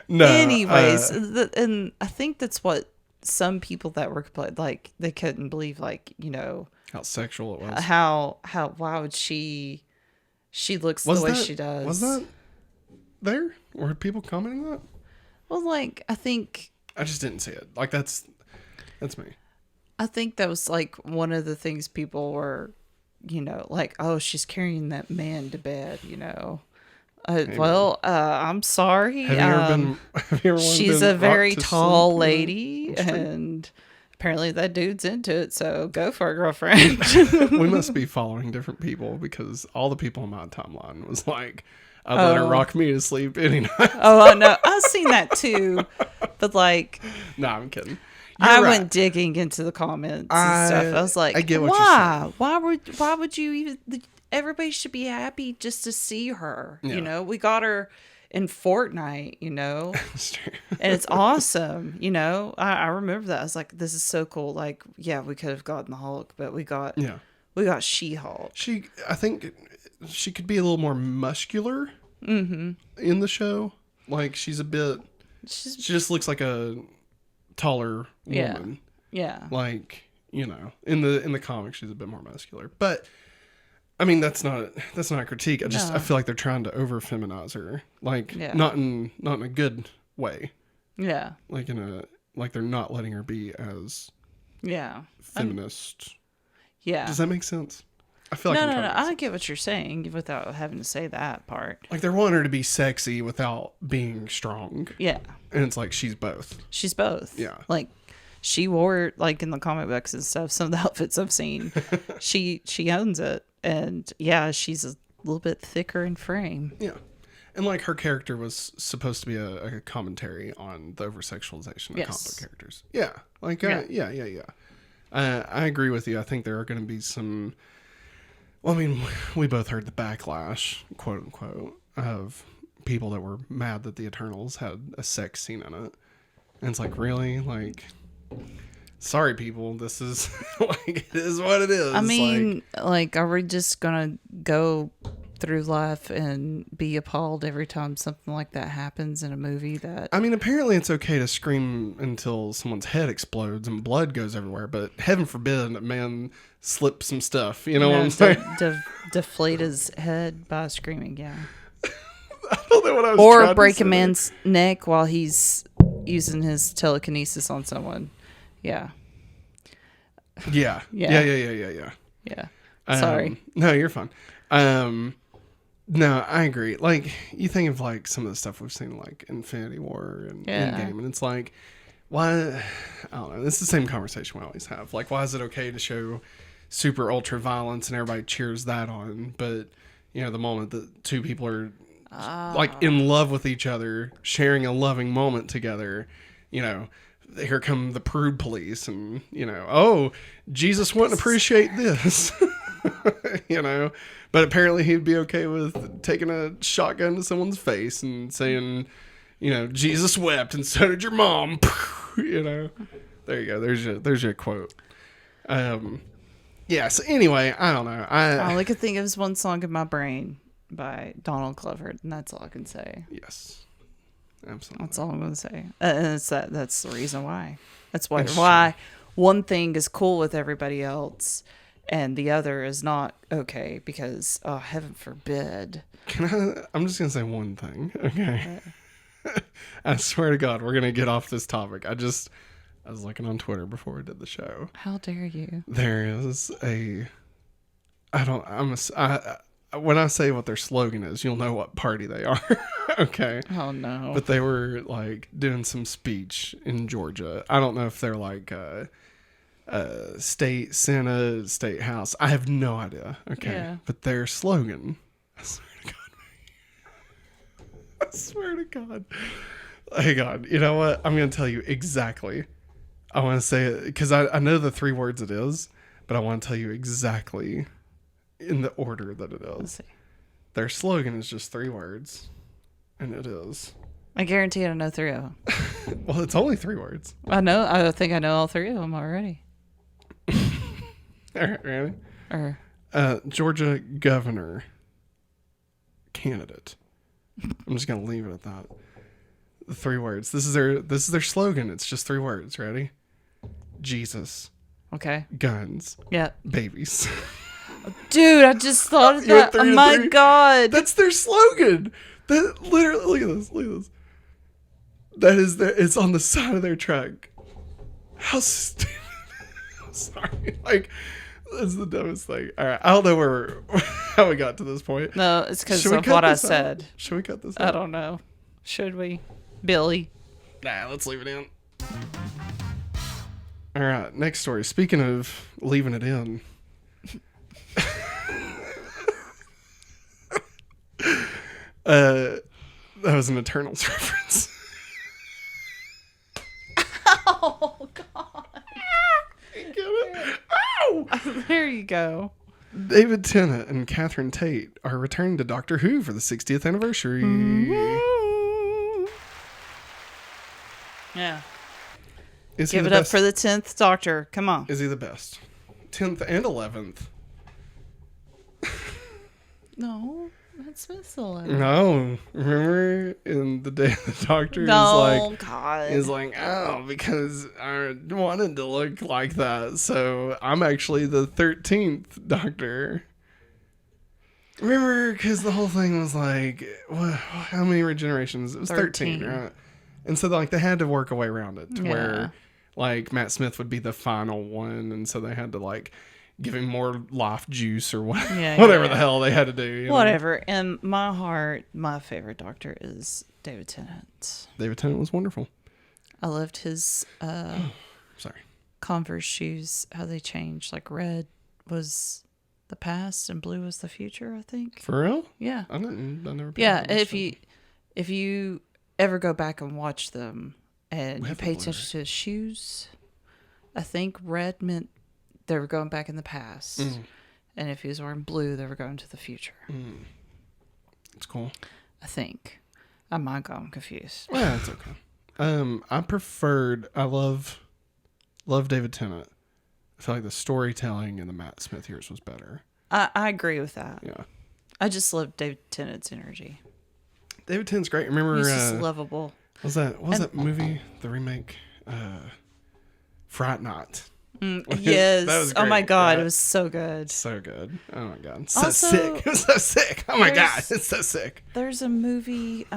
No. Anyways, and I think that's what some people that were like, they couldn't believe, like, you know, how sexual it was. how why would she looks the way she does. Was that there? Were people commenting that? Well, like, I think I just didn't see it. Like, that's me. I think that was like one of the things people were, you know, like, oh, she's carrying that man to bed, you know. I'm sorry. Have you ever she's been a very rocked to tall sleep? lady, and apparently that dude's into it, so go for it, girlfriend. We must be following different people because all the people on my timeline was like, I'd let her rock me to sleep any night. Oh, I know. I've seen that too. But like, No, I'm kidding. I You're right. went digging into the comments and stuff. I was like, I get what why? you're saying. Why would you even? Everybody should be happy just to see her. Yeah. You know, we got her in Fortnite. You know, That's true. and it's awesome. You know, I remember that. I was like, this is so cool. Like, yeah, we could have gotten the Hulk, but we got She-Hulk. I think she could be a little more muscular in the show. Like, she just looks like a taller woman. Yeah. Like, you know, in the comics, she's a bit more muscular. But I mean, that's not a critique. I feel like they're trying to over feminize her. Like, not in a good way. Yeah. Like like they're not letting her be as feminist. Yeah. Does that make sense? I feel like No. I get what you're saying without having to say that part. like they're wanting her to be sexy without being strong. Yeah. And it's like she's both. She's both. Yeah. Like, she wore, like, in the comic books and stuff, some of the outfits I've seen, she owns it. And yeah, she's a little bit thicker in frame. Yeah. And like her character was supposed to be a commentary on the over sexualization of comic book characters. Yeah. Like, yeah. I agree with you. I think there are going to be some. Well, I mean, we both heard the backlash, quote unquote, of people that were mad that the Eternals had a sex scene in it. And it's like, really? Like, sorry, people. This is like, it is what it is. I mean, like, are we just going to go through life and be appalled every time something like that happens in a movie? That I mean, apparently it's okay to scream until someone's head explodes and blood goes everywhere, but heaven forbid a man slip some stuff. You know what I'm saying? Deflate his head by screaming, yeah. I don't know what I was Or trying break to say. a man's neck while he's using his telekinesis on someone. Yeah. Yeah. Yeah. Yeah. Sorry. No, you're fine. No, I agree. Like, you think of like some of the stuff we've seen, like Infinity War and Endgame, and it's like, why? I don't know. It's the same conversation we always have. Like, why is it okay to show super ultra violence and everybody cheers that on, but you know, the moment that two people are like in love with each other, sharing a loving moment together, you know, here come the prude police, and you know, oh, Jesus wouldn't appreciate this. You know, but apparently he'd be okay with taking a shotgun to someone's face and saying, you know, Jesus wept and so did your mom. You know, there you go. There's your quote. Yeah. So anyway, I don't know. All I could think of is one song in my brain by Donald Glover, and that's all I can say. Yes, absolutely. That's all I'm going to say. And it's that's the reason why. That's why one thing is cool with everybody else and the other is not okay, because, oh, heaven forbid. I'm just going to say one thing, okay? I swear to God, we're going to get off this topic. I was looking on Twitter before we did the show. How dare you? There is when I say what their slogan is, you'll know what party they are. Okay. Oh, no. But they were like doing some speech in Georgia. I don't know if they're like state senate, state house. I have no idea. Okay. Yeah. But their slogan, I swear to God. Hang on. You know what? I'm going to tell you exactly. I want to say it because I know the 3 words it is, but I want to tell you exactly in the order that it is. Let's see. Their slogan is just 3 words, and it is. I guarantee I know 3 of them. Well, it's only 3 words. I know. I think I know all 3 of them already. All right, ready? Georgia governor candidate. I'm just gonna leave it at that. The 3 words. This is their slogan. It's just 3 words. Ready? Jesus. Okay. Guns. Yeah. Babies. Dude, I just thought of that. Oh my God. That's their slogan. That literally, look at this. That is it's on the side of their truck. How stupid. I'm sorry. Like, that's the dumbest thing. All right. I don't know how we got to this point. No, it's because of what I said. Should we cut this out? out? I don't know. Should we? Billy. Nah, let's leave it in. All right. Next story. Speaking of leaving it in. That was an Eternals reference. Oh, God. You get it? Ow! There you go. David Tennant and Catherine Tate are returning to Doctor Who for the 60th anniversary. Mm-hmm. Yeah. Give it up for the 10th Doctor. Come on. Is he the best? 10th and 11th. No, Matt Smith's the 11th. No. Remember in the Day of the Doctor? God. He's like, oh, because I wanted to look like that, so I'm actually the 13th Doctor. Remember, because the whole thing was like, how many regenerations? It was 13, right? And so like they had to work a way around it to where like Matt Smith would be the final one, and so they had to like give him more life juice or whatever the hell they had to do. You whatever. Know? In my heart, my favorite Doctor is David Tennant. David Tennant was wonderful. I loved his Converse shoes, how they changed. Like red was the past and blue was the future, I think. For real? Yeah. I never. Yeah, if you ever go back and watch them and you pay attention to his shoes, I think red meant they were going back in the past. Mm. And if he was wearing blue, they were going to the future. It's cool. I think. I might got him confused. Well, yeah, it's okay. I love David Tennant. I feel like the storytelling in the Matt Smith years was better. I agree with that. Yeah. I just love David Tennant's energy. David Tennant's great. Remember, He's just lovable. What was that movie? The remake, Fright Night. Yes. That was great. Oh my God, Yeah. it was so good. So good. Oh my God. So Also, sick. It was so sick. Oh my God. It's so sick. There's a movie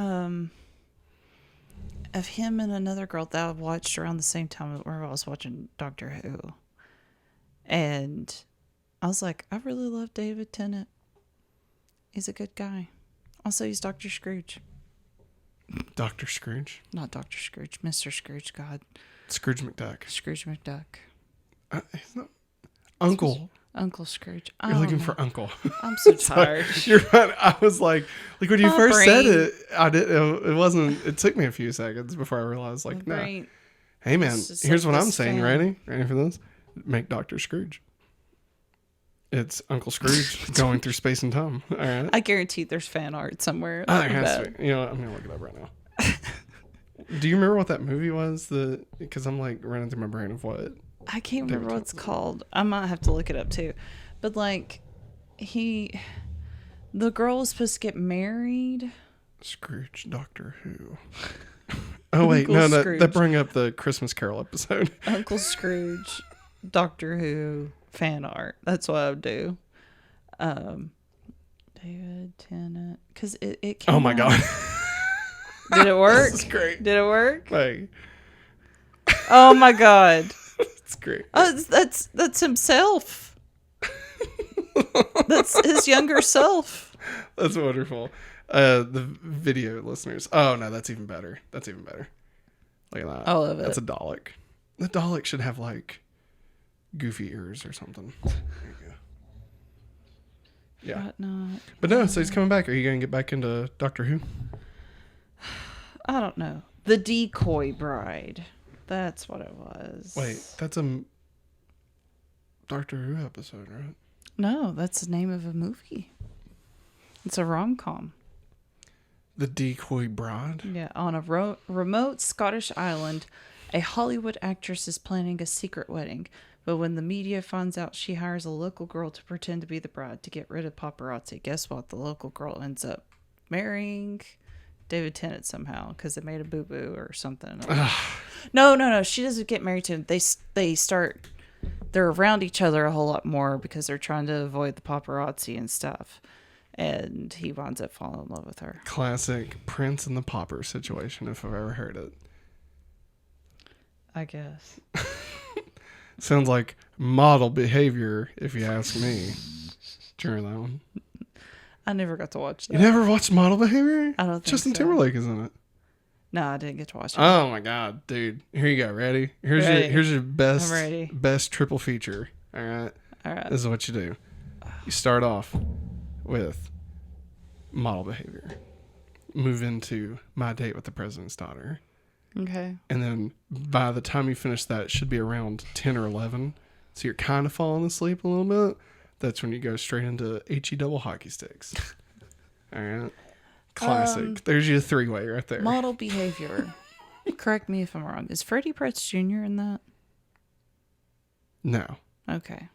of him and another girl that I watched around the same time where I was watching Doctor Who. And I was like, I really love David Tennant. He's a good guy. Also, he's Dr. Scrooge. Dr. Scrooge? Not Dr. Scrooge. Mr. Scrooge, God. Scrooge McDuck. Scrooge McDuck. He's not... Uncle. Uncle Scrooge. You're looking for Uncle. I'm so tired. You're right. I was like when you My first said brain. it, I did. It wasn't. It took me a few seconds before I realized. Like, no. Brain. Hey man, It's just here's like what I'm this saying. fan. Ready for this? Make Dr. Scrooge. It's Uncle Scrooge going through space and time. All right. I guarantee there's fan art somewhere. Oh, there has to be. You know what? I'm gonna look it up right now. Do you remember what that movie was? Because I'm like running through my brain of what. I can't remember what it's called. I might have to look it up too. But like, the girl was supposed to get married. Scrooge, Doctor Who. Oh wait, Uncle no, Scrooge. that bring up the Christmas Carol episode. Uncle Scrooge, Doctor Who fan art. That's what I would do. David Tennant, because it came Oh my out- God. Did it work? This is great. Did it work? Like, Oh my God. it's great. Oh, that's himself. That's his younger self. That's wonderful. The video listeners. Oh no, that's even better. Look at that. I love it. That's a Dalek. The Dalek should have like goofy ears or something. There you go. Yeah. But not. But no, so he's coming back. Are you going to get back into Doctor Who? I don't know. The Decoy Bride. That's what it was. Wait, that's a Doctor Who episode, right? No, that's the name of a movie. It's a rom-com. The Decoy Bride? Yeah, on a remote Scottish island, a Hollywood actress is planning a secret wedding. But when the media finds out, she hires a local girl to pretend to be the bride to get rid of paparazzi. Guess what? The local girl ends up marrying David Tennant somehow because they made a boo-boo or something. No. She doesn't get married to him. They're around each other a whole lot more because they're trying to avoid the paparazzi and stuff. And he winds up falling in love with her. Classic Prince and the Pauper situation, if I've ever heard it. I guess. Sounds like model behavior, if you ask me. During that one. I never got to watch that. You never watched Model Behavior? I don't think Justin so. Timberlake is in it. No, I didn't get to watch it. Oh my God, dude! Here you go. Ready? Here's your I'm ready. best triple feature. All right. All right. This is what you do. You start off with Model Behavior. Move into My Date with the President's Daughter. Okay. And then by the time you finish that, it should be around 10 or 11. So you're kind of falling asleep a little bit. That's when you go straight into HE double hockey sticks. All right. Classic. There's your three-way right there. Model behavior. Correct me if I'm wrong. Is Freddie Prinze Jr. in that? No. Okay.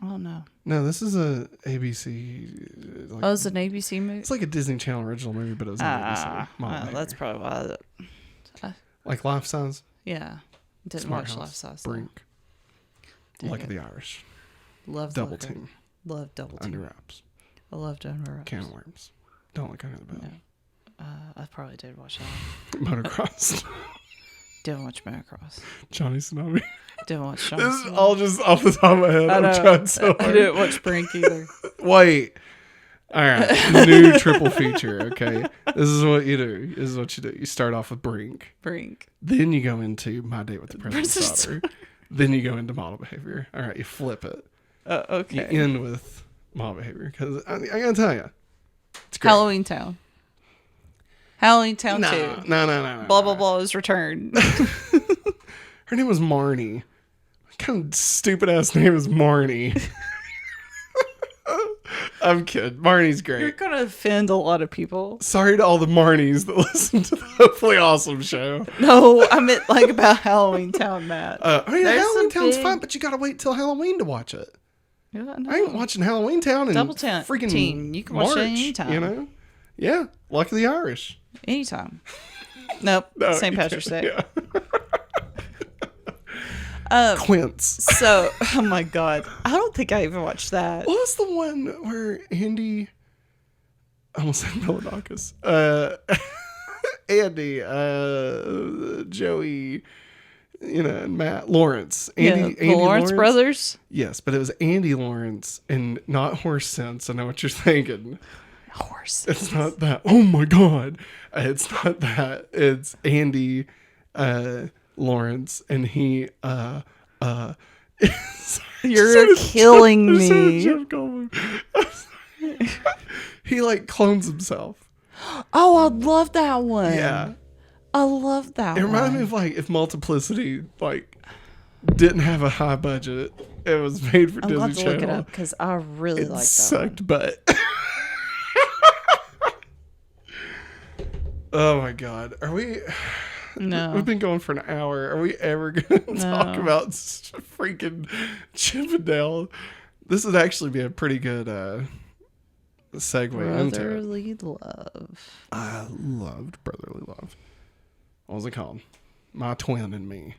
Oh, no. No, this is a ABC. Like, It's an ABC movie? it's like a Disney Channel original movie, but it was on ABC. Model Well, that's Behavior. probably why. Like Life Size, Yeah. Didn't Smart watch House, Life Size. though. Brink, Dang Luck it. of the Irish, Love Double Luck of- Team, Love Double Team. Under Wraps, I loved Under Wraps. Can of Worms, Don't Look Under the Bed, No. I probably did watch that. Motocross, Didn't watch Motocross. Johnny Tsunami. Didn't watch Sean. This is all just off the top of my head. I I'm know. trying so I hard. didn't watch Brink either. Wait. All right. New triple feature. Okay. This is what you do. You start off with Brink. Brink. Then you go into My Date with the President's President's Daughter. Then you go into Model Behavior. All right. You flip it. Okay. You end with Model Behavior. Because I got to tell you, it's great. Halloween Town. Halloween Town 2. No. Blah, blah, blah is returned. Her name was Marnie. kind of stupid ass name is Marnie? I'm kidding. Marnie's great. You're gonna offend a lot of people. Sorry to all the Marnies that listen to the Hopefully Awesome show. No, I meant like about Halloween Town, Matt. I mean, There's Halloween some Town's big- fun, but you gotta wait till Halloween to watch it. Yeah, I ain't watching Halloween Town in Double Town freaking teen. You can March, watch it anytime. You know? Yeah. Luck of the Irish. Anytime. Nope. No, St. you Patrick's Day. can't. Yeah. Quince. So, oh my God. I don't think I even watched that. What was the one where Andy... I almost said Melodocus. Andy, Joey, and Matt Lawrence. Andy the Lawrence brothers? Yes, but it was Andy Lawrence and not Horse Sense. I know what you're thinking. Horse. It's not that. Oh my God. It's not that. It's Andy Lawrence, and he You're killing me. He like clones himself. Oh, I love that one. Yeah. I love that It one. reminded me of like if Multiplicity like didn't have a high budget. It was made for I'm Disney glad to Channel. look it up because I really It like that sucked one. butt. Oh my God. Are we... No. We've been going for an hour. Are we ever going to talk No. about freaking Chippendale? This would actually be a pretty good segue into it. Brotherly love. I loved Brotherly Love. What was it called? My Twin and Me.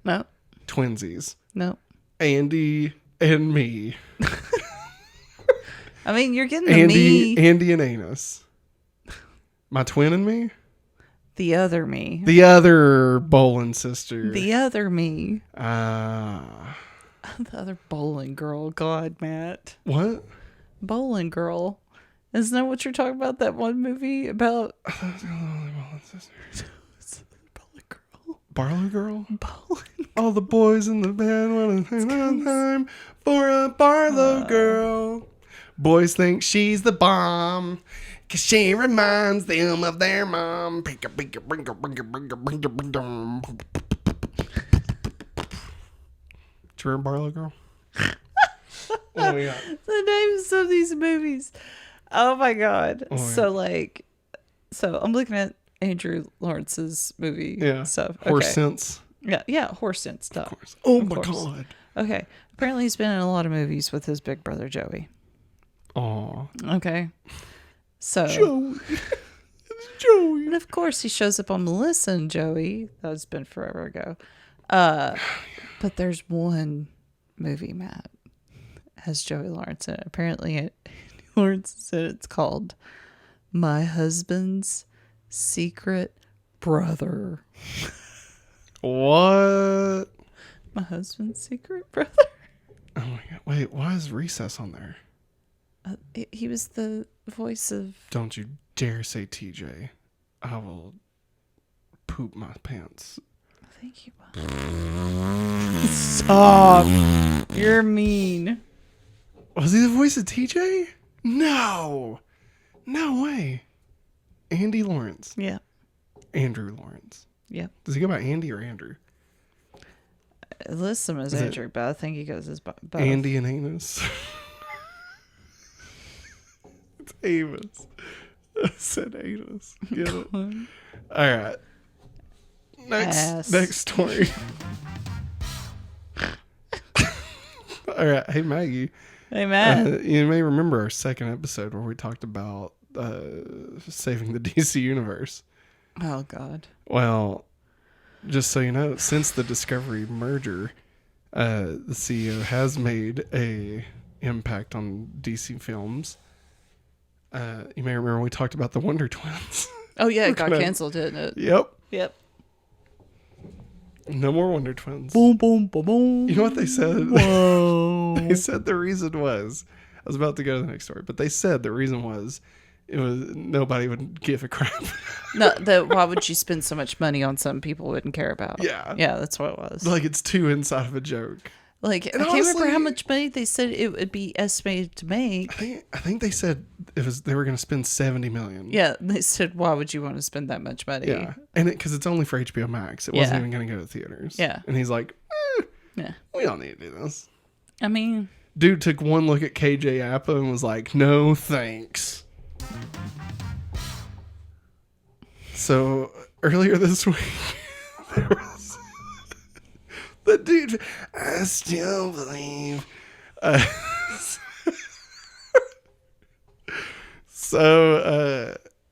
No. Twinsies. No. Andy and me. I mean, you're getting the me. Andy and Anus. My Twin and Me? The other me. The other Bolin sister. The other me. The The other bowling girl. God, Matt. what? Bowling girl. Isn't that what you're talking about? That one movie about Bolin sister. bowling girl? Barlow Girl? Bowling. All the boys in the band want to hang time for a Barlow Girl. Boys think she's the bomb. 'Cause she reminds them of their mom. Do you remember Barlow Girl? What do we got? The names of these movies. Oh my God. Oh, So I'm looking at Andrew Lawrence's movie stuff. Okay. Horse Sense. Yeah, Horse Sense stuff. Of course. Oh Of my course. God. Okay. Apparently he's been in a lot of movies with his big brother Joey. Aw. Okay. So Joey. It's Joey. and of course he shows up on Melissa and Joey. That's been forever ago. But there's one movie, Matt, has Joey Lawrence in it. Apparently Lawrence said it's called My Husband's Secret Brother. What? My Husband's Secret Brother? Oh my God. Wait, why is Recess on there? He was the voice of... Don't you dare say TJ. I will poop my pants. I think he was. Stop. You're mean. Was he the voice of TJ? No. No way. Andy Lawrence. Yeah. Andrew Lawrence. Yeah. Does he go by Andy or Andrew? I list him as Is it Andrew, but I think he goes as both. Andy and Amos. It's Amos. I said Amos. Get it? All right. Next story. All right. Hey, Maggie. Hey, Matt. You may remember our second episode where we talked about saving the DC universe. Oh, God. Well, just so you know, since the Discovery merger, the CEO has made a impact on DC films. You may remember we talked about the Wonder Twins. Oh, yeah, it got canceled, didn't it? Yep. Yep. No more Wonder Twins. Boom, boom, boom, boom. You know what they said? Whoa. They said the reason was, I was about to go to the next story, but they said the reason was, it was nobody would give a crap. No, why would you spend so much money on something people wouldn't care about? Yeah. Yeah, that's what it was. Like it's too inside of a joke. Like, And I can't remember honestly- how much money they said it would be estimated to make. I think they said they were going to spend $70 million. Yeah, they said, why would you want to spend that much money? Yeah. And because it's only for HBO Max. It wasn't even going to go to theaters. Yeah. And he's like, Yeah. We don't need to do this. I mean, Dude took one look at KJ Apa and was like, no thanks. So earlier this week, there was the dude, I still believe.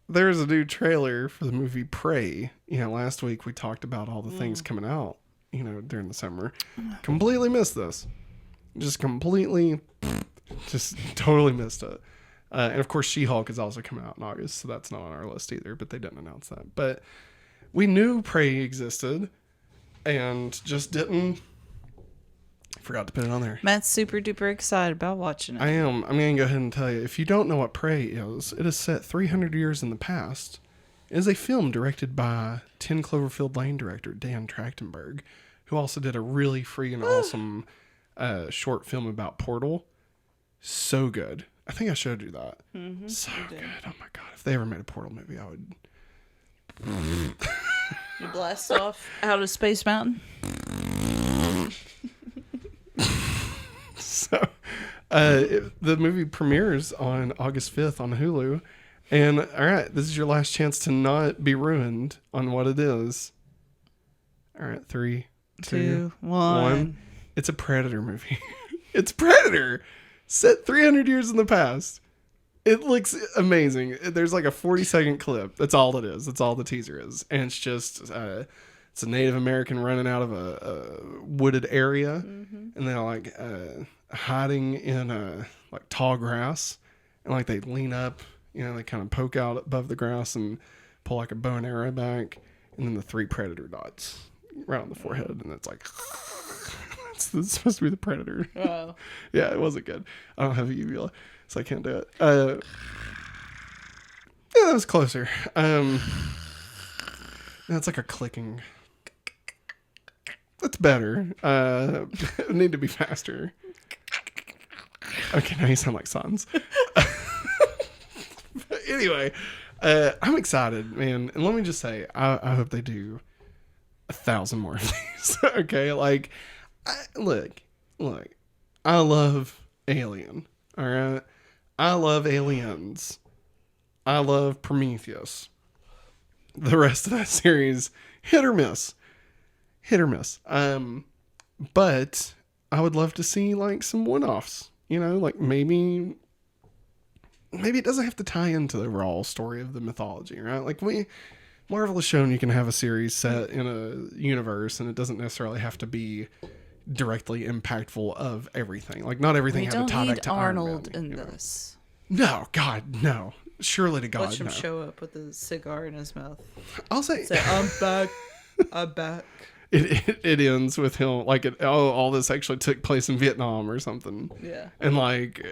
There's a new trailer for the movie Prey. Last week we talked about all the things coming out, during the summer. Completely missed this. Just totally missed it. And of course, She-Hulk is also coming out in August, so that's not on our list either, but they didn't announce that. But we knew Prey existed and just didn't. Forgot to put it on there. Matt's super duper excited about watching it. I am. I'm going to go ahead and tell you, if you don't know what Prey is, it is set 300 years in the past. It is a film directed by 10 Cloverfield Lane director Dan Trachtenberg, who also did a really freaking awesome short film about Portal. So good. I think I showed you that. Mm-hmm, so good. Oh my God. If they ever made a Portal movie, I would. You blast off out of Space Mountain? So, the movie premieres on August 5th on Hulu. And, all right, this is your last chance to not be ruined on what it is. All right, 3, 2, 1. It's a Predator movie. It's Predator! Set 300 years in the past. It looks amazing. There's like a 40-second clip. That's all it is. That's all the teaser is. And it's just, it's a Native American running out of a wooded area. Mm-hmm. And they're like hiding in like tall grass. And like they lean up, they kind of poke out above the grass and pull like a bow and arrow back. And then the 3 predator dots right on the forehead. And it's like... It's supposed to be the Predator. Oh. Yeah, it wasn't good. I don't have a uvula, so I can't do it. Yeah, that was closer. It's like a clicking. That's better. It need to be faster. Okay, now you sound like Sans. But anyway, I'm excited, man. And let me just say, I hope they do 1,000 more of these. Okay, like... Look, I love Alien, all right? I love Aliens. I love Prometheus. The rest of that series, hit or miss. But I would love to see, like, some one-offs, like maybe it doesn't have to tie into the overall story of the mythology, right? Like, Marvel has shown you can have a series set in a universe, and it doesn't necessarily have to be directly impactful of everything. Like, not everything has to tie back to Arnold Iron Man, in this. No, God, no. Surely to God, Watch him no. show up with a cigar in his mouth. I'll say I'm back. I'm back. It ends with him like all this actually took place in Vietnam or something. Yeah. And like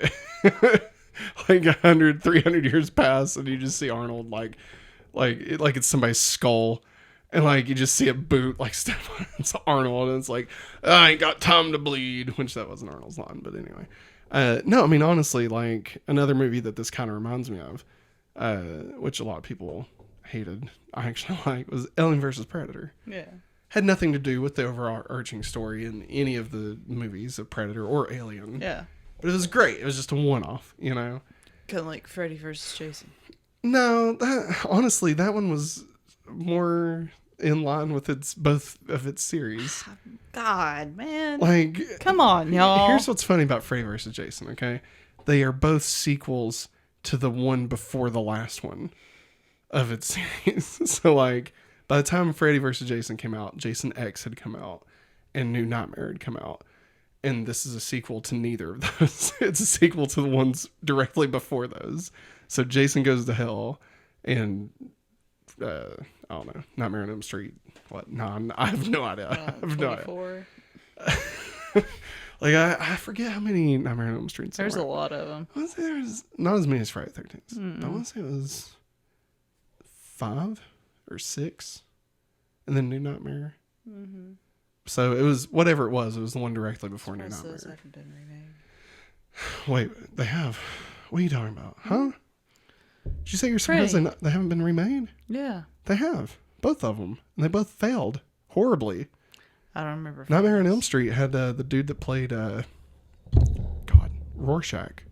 100, 300 years pass, and you just see Arnold like it's somebody's skull. And, like, you just see a boot, like, step on it. It's Arnold, and it's like, I ain't got time to bleed, which that wasn't Arnold's line, but anyway. No, I mean, honestly, like, another movie that this kind of reminds me of, which a lot of people hated, I actually like, was Alien vs. Predator. Yeah. Had nothing to do with the overarching story in any of the movies of Predator or Alien. Yeah. But it was great. It was just a one-off, Kind of like Freddy vs. Jason. No, honestly, that one was more in line with both of its series. God, man. Like, come on, y'all. Here's what's funny about Freddy vs. Jason, okay? They are both sequels to the one before the last one of its series. So, like, by the time Freddy vs. Jason came out, Jason X had come out, and New Nightmare had come out. And this is a sequel to neither of those. It's a sequel to the ones directly before those. So Jason Goes to Hell and... I don't know. Nightmare on Elm Street. What? No, I have no idea. I have no idea. Like, I forget how many Nightmare on Elm Streets There's there a lot of them. I want to say there's not as many as Friday the 13th. I want to say it was 5 or 6. And then New Nightmare. Mm-hmm. So it was, whatever it was the one directly before New Nightmare. Those haven't been remade. Wait, they have. What are you talking about? Huh? Did you say you're surprised they haven't been remade? Yeah. They have. Both of them. And they both failed horribly. I don't remember. Nightmare on Elm Street had the dude that played Rorschach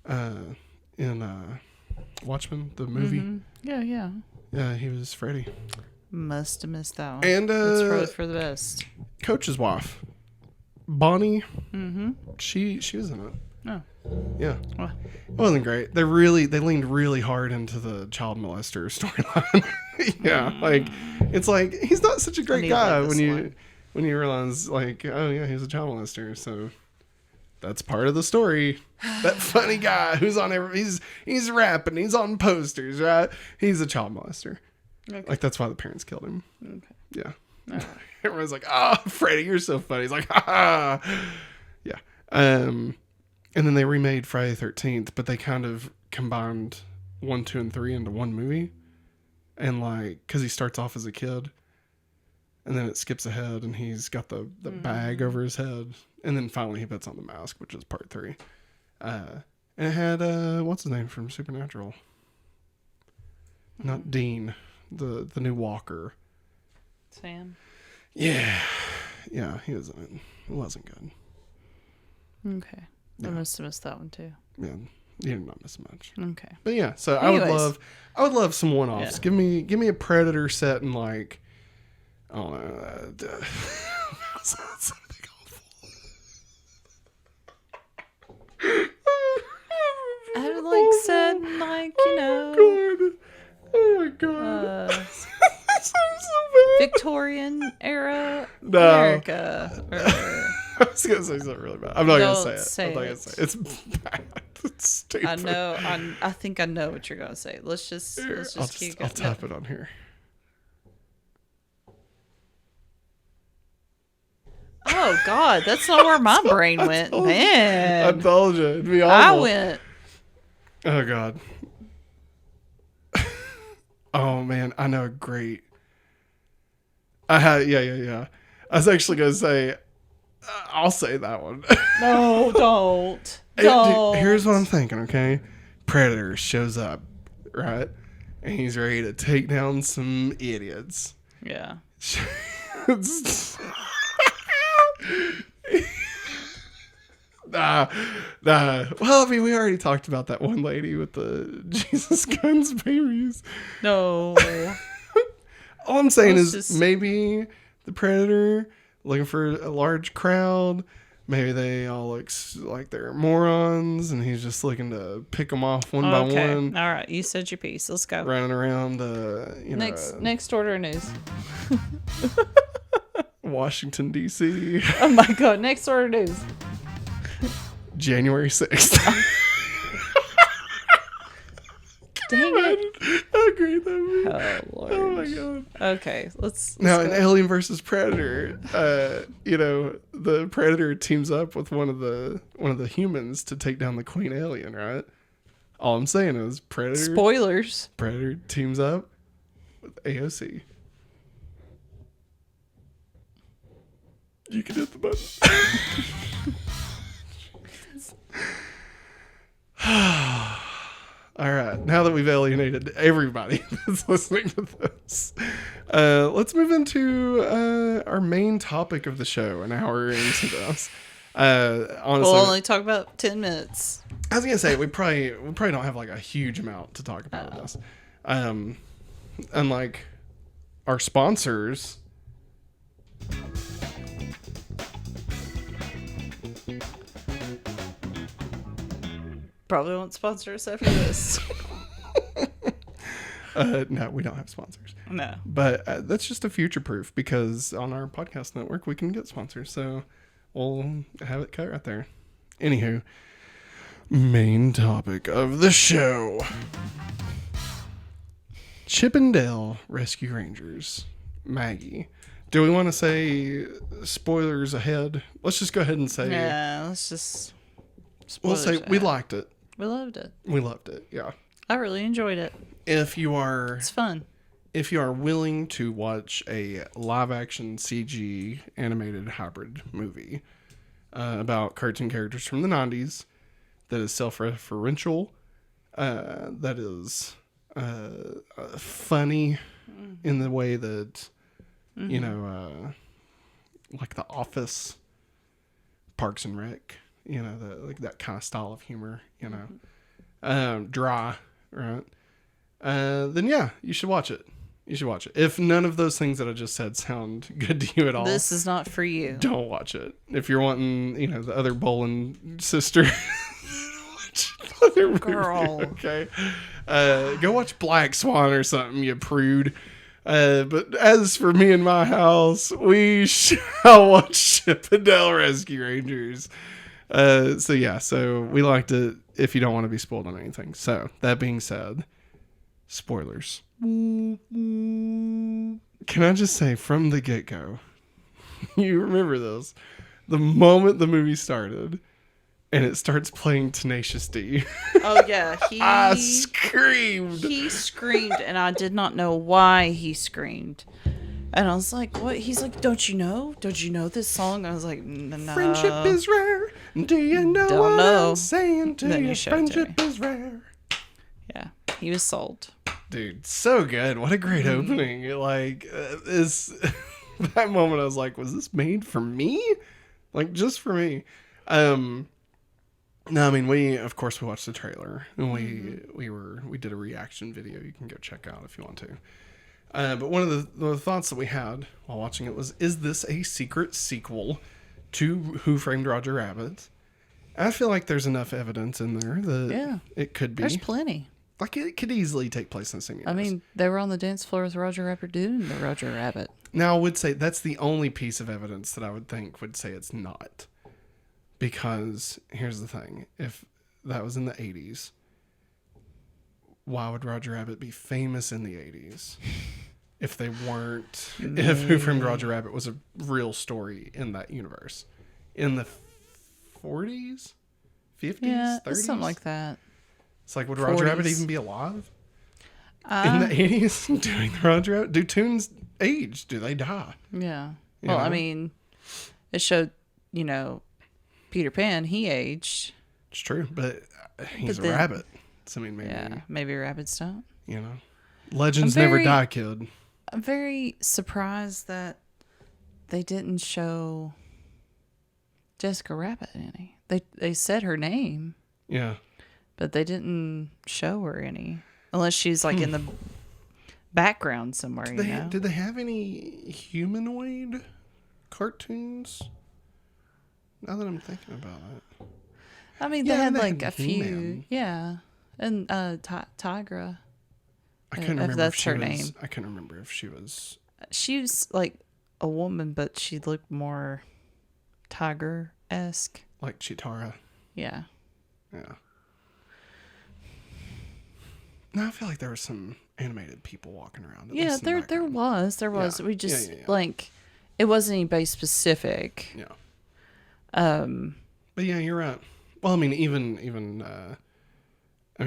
in Watchmen, the movie. Yeah. Yeah, he was Freddy. Must have missed that one. And that's probably for the best. Coach's wife, Bonnie. Mm-hmm. She was in it. Oh. Yeah. Well. It wasn't great. They leaned really hard into the child molester storyline. Yeah, like it's like he's not such a great guy when you realize like, oh yeah, he's a child molester. So that's part of the story. That funny guy who's on he's rapping, he's on posters, right? He's a child molester. Okay. Like that's why the parents killed him. Okay. Yeah. Right. Everyone's like, "Oh, Freddy, you're so funny." He's like, "Ha ha." Yeah. And then they remade Friday the 13th, but they kind of combined 1, 2, and 3 into one movie. And like, because he starts off as a kid, and then it skips ahead, and he's got the bag over his head, and then finally he puts on the mask, which is part 3. And it had what's his name from Supernatural? Not Dean, the new Walker. Sam. Yeah, he was in it. It wasn't good. Okay. I must have missed that one too. Yeah, you did not miss much. Okay. But yeah, so Anyways. I would love some one-offs. Yeah. Give me a Predator set in like, I don't know. Something awful. I would like said like, you know. Oh my god. So bad. Victorian era No. America. I was gonna say something really bad. I'm not gonna say it. Say I'm not it. gonna say it. It's bad. It's stupid. I know. I think I know what you're gonna say. Let's just keep going. I'll tap it on here. Oh God, that's not where my brain went, man. I told you it'd be awful. I went. Oh God. Oh man, I know a great. Yeah. I was actually gonna say, I'll say that one. No, don't. Dude, here's what I'm thinking. Okay, Predator shows up, right, and he's ready to take down some idiots. Yeah. Nah. Well, I mean, we already talked about that one lady with the Jesus guns babies. No. All I'm saying is maybe the Predator looking for a large crowd. Maybe they all look like they're morons, and he's just looking to pick them off one by one. All right, you said your piece. Let's go. Running around, next order of news. Washington D.C. Oh my God! Next order of news. January 6th. Dang it! How great that would be. Oh Lord! Oh my God! Okay, let's now go. in Alien versus Predator, the Predator teams up with one of the humans to take down the Queen Alien, right? All I'm saying is Spoilers. Predator teams up with AOC. You can hit the button. All right, now that we've alienated everybody that's listening to this, let's move into our main topic of the show. An hour into this, honestly, We'll only talk about 10 minutes. I was gonna say we probably don't have like a huge amount to talk about with this. Unlike our sponsors. Probably won't sponsor us after this. No, we don't have sponsors. No. But that's just a future proof because on our podcast network, we can get sponsors. So we'll have it cut right there. Anywho, main topic of the show. Chippendale Rescue Rangers. Maggie. Do we want to say spoilers ahead? Let's just go ahead and say... Yeah, let's just... We'll say ahead. we liked it. We loved it. We loved it, yeah. I really enjoyed it. It's fun. If you are willing to watch a live-action CG animated hybrid movie about cartoon characters from the 90s that is self-referential, that is funny in the way that, like The Office, Parks and Rec, like that kind of style of humor, dry, right? Then yeah, you should watch it. You should watch it. If none of those things that I just said sound good to you at all, This is not for you. don't watch it. If you're wanting, the other Bolin sister, watch another movie, Girl. okay? Go watch Black Swan or something, you prude. But as for me and my house, we shall watch Chippendale Rescue Rangers. So we liked it if you don't want to be spoiled on anything. So, that being said, spoilers. Can I just say from the get-go, you remember this, the moment the movie started and it starts playing Tenacious D. Oh yeah, I screamed. He screamed, and I did not know why he screamed. And I was like, "What?" He's like, "Don't you know? Don't you know this song?" I was like, "No." Friendship is rare. Do you know Don't what know. I'm saying to Then you? you showed it to Friendship is rare. Yeah, he was sold. Dude, so good. What a great opening. Is that moment I was like, was this made for me? Like, just for me. No, I mean, we watched the trailer and we did a reaction video you can go check out if you want to. But one of the thoughts that we had while watching it was, is this a secret sequel to Who Framed Roger Rabbit? I feel like there's enough evidence in there that it could be. There's plenty. Like, it could easily take place in the same universe. I mean, they were on the dance floor with Roger Rabbit doing the Roger Rabbit. Now, I would say that's the only piece of evidence that I would think would say it's not. Because, here's the thing. If that was in the 80s, why would Roger Rabbit be famous in the 80s? If they weren't... If Who Framed Roger Rabbit was a real story in that universe. In the 40s? 50s? Yeah, 30s? something like that. It's like, would Roger 40s. Rabbit even be alive? In the 80s? Doing the Roger Rabbit? Do tunes age? Do they die? Yeah. You Well, know? I mean, it showed, Peter Pan, he aged. It's true, but he's But a then- rabbit. So, I mean, maybe, Yeah, maybe rabbits don't. Legends I'm never very- die, kid. I'm very surprised that they didn't show Jessica Rabbit any. They said her name, Yeah. but they didn't show her any. Unless she's like in the background somewhere, Did they have any humanoid cartoons? Now that I'm thinking about it. I mean, Yeah, they had they like had a few. He-Man. Yeah. And Tigra. I couldn't If remember that's if she her was, name. I couldn't remember if she was... She was like a woman, but she looked more tiger-esque. like Chitara. Yeah. Yeah. No, I feel like there were some animated people walking around. at Yeah, least in the there background. was. Yeah. We just Yeah. like it wasn't anybody specific. Yeah. Um But yeah, you're right. Well, I mean, even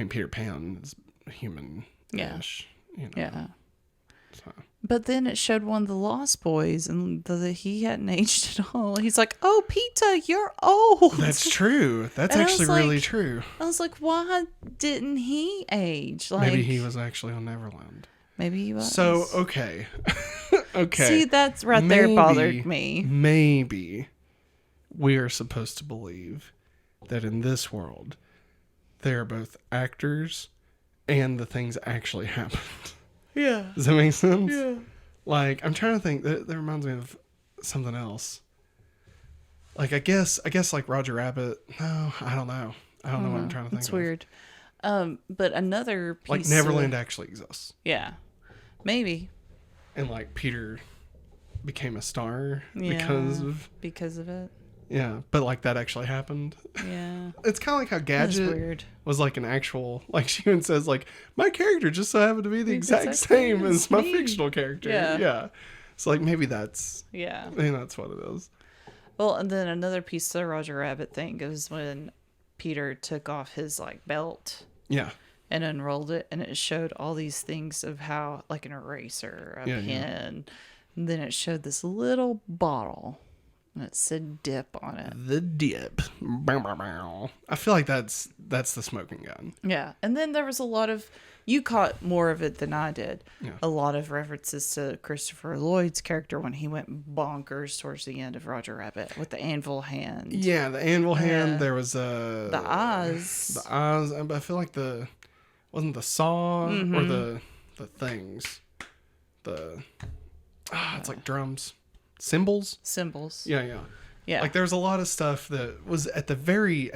Peter Pan is human-ish. yeah. So. But then it showed one of the Lost Boys, and he hadn't aged at all. He's like, "Oh, Peter, you're old." That's true. That's And I actually was really like- true. I was like, "Why didn't he age?" Like Maybe he was actually on Neverland. Maybe he was. So, okay. Okay. See, that's right there bothered me. Maybe we are supposed to believe that in this world, they are both actors and the things actually happened. Yeah. Does that make sense? Yeah. Like, I'm trying to think. That reminds me of something else. Like, I guess like Roger Rabbit. No, I don't know. I don't know what I'm trying to think It's of. weird. But another piece Like, Neverland actually exists. Yeah. Maybe. And, like, Peter became a star Yeah. because of it. Yeah, but like that actually happened. Yeah. It's kind of like how That's Gadget weird. was like an actual, like she even says like, my character just so happened to be the exact exact same same as as my me. fictional character. Yeah. Yeah. So like maybe that's what it is. Well, and then another piece of the Roger Rabbit thing is when Peter took off his like belt Yeah. and unrolled it, and it showed all these things of how, like an eraser, a pen, and then it showed this little bottle, and it said "dip" on it. The dip. Bow, bow, bow. I feel like that's that's the smoking gun. Yeah. And then there was a lot of, you caught more of it than I did. Yeah. A lot of references to Christopher Lloyd's character when he went bonkers towards the end of Roger Rabbit with the anvil hand. Yeah, the anvil hand. There was the eyes. The eyes. I feel like wasn't the saw or the things. It's like drums, cymbals. Yeah. Yeah. Like there's a lot of stuff that was at the very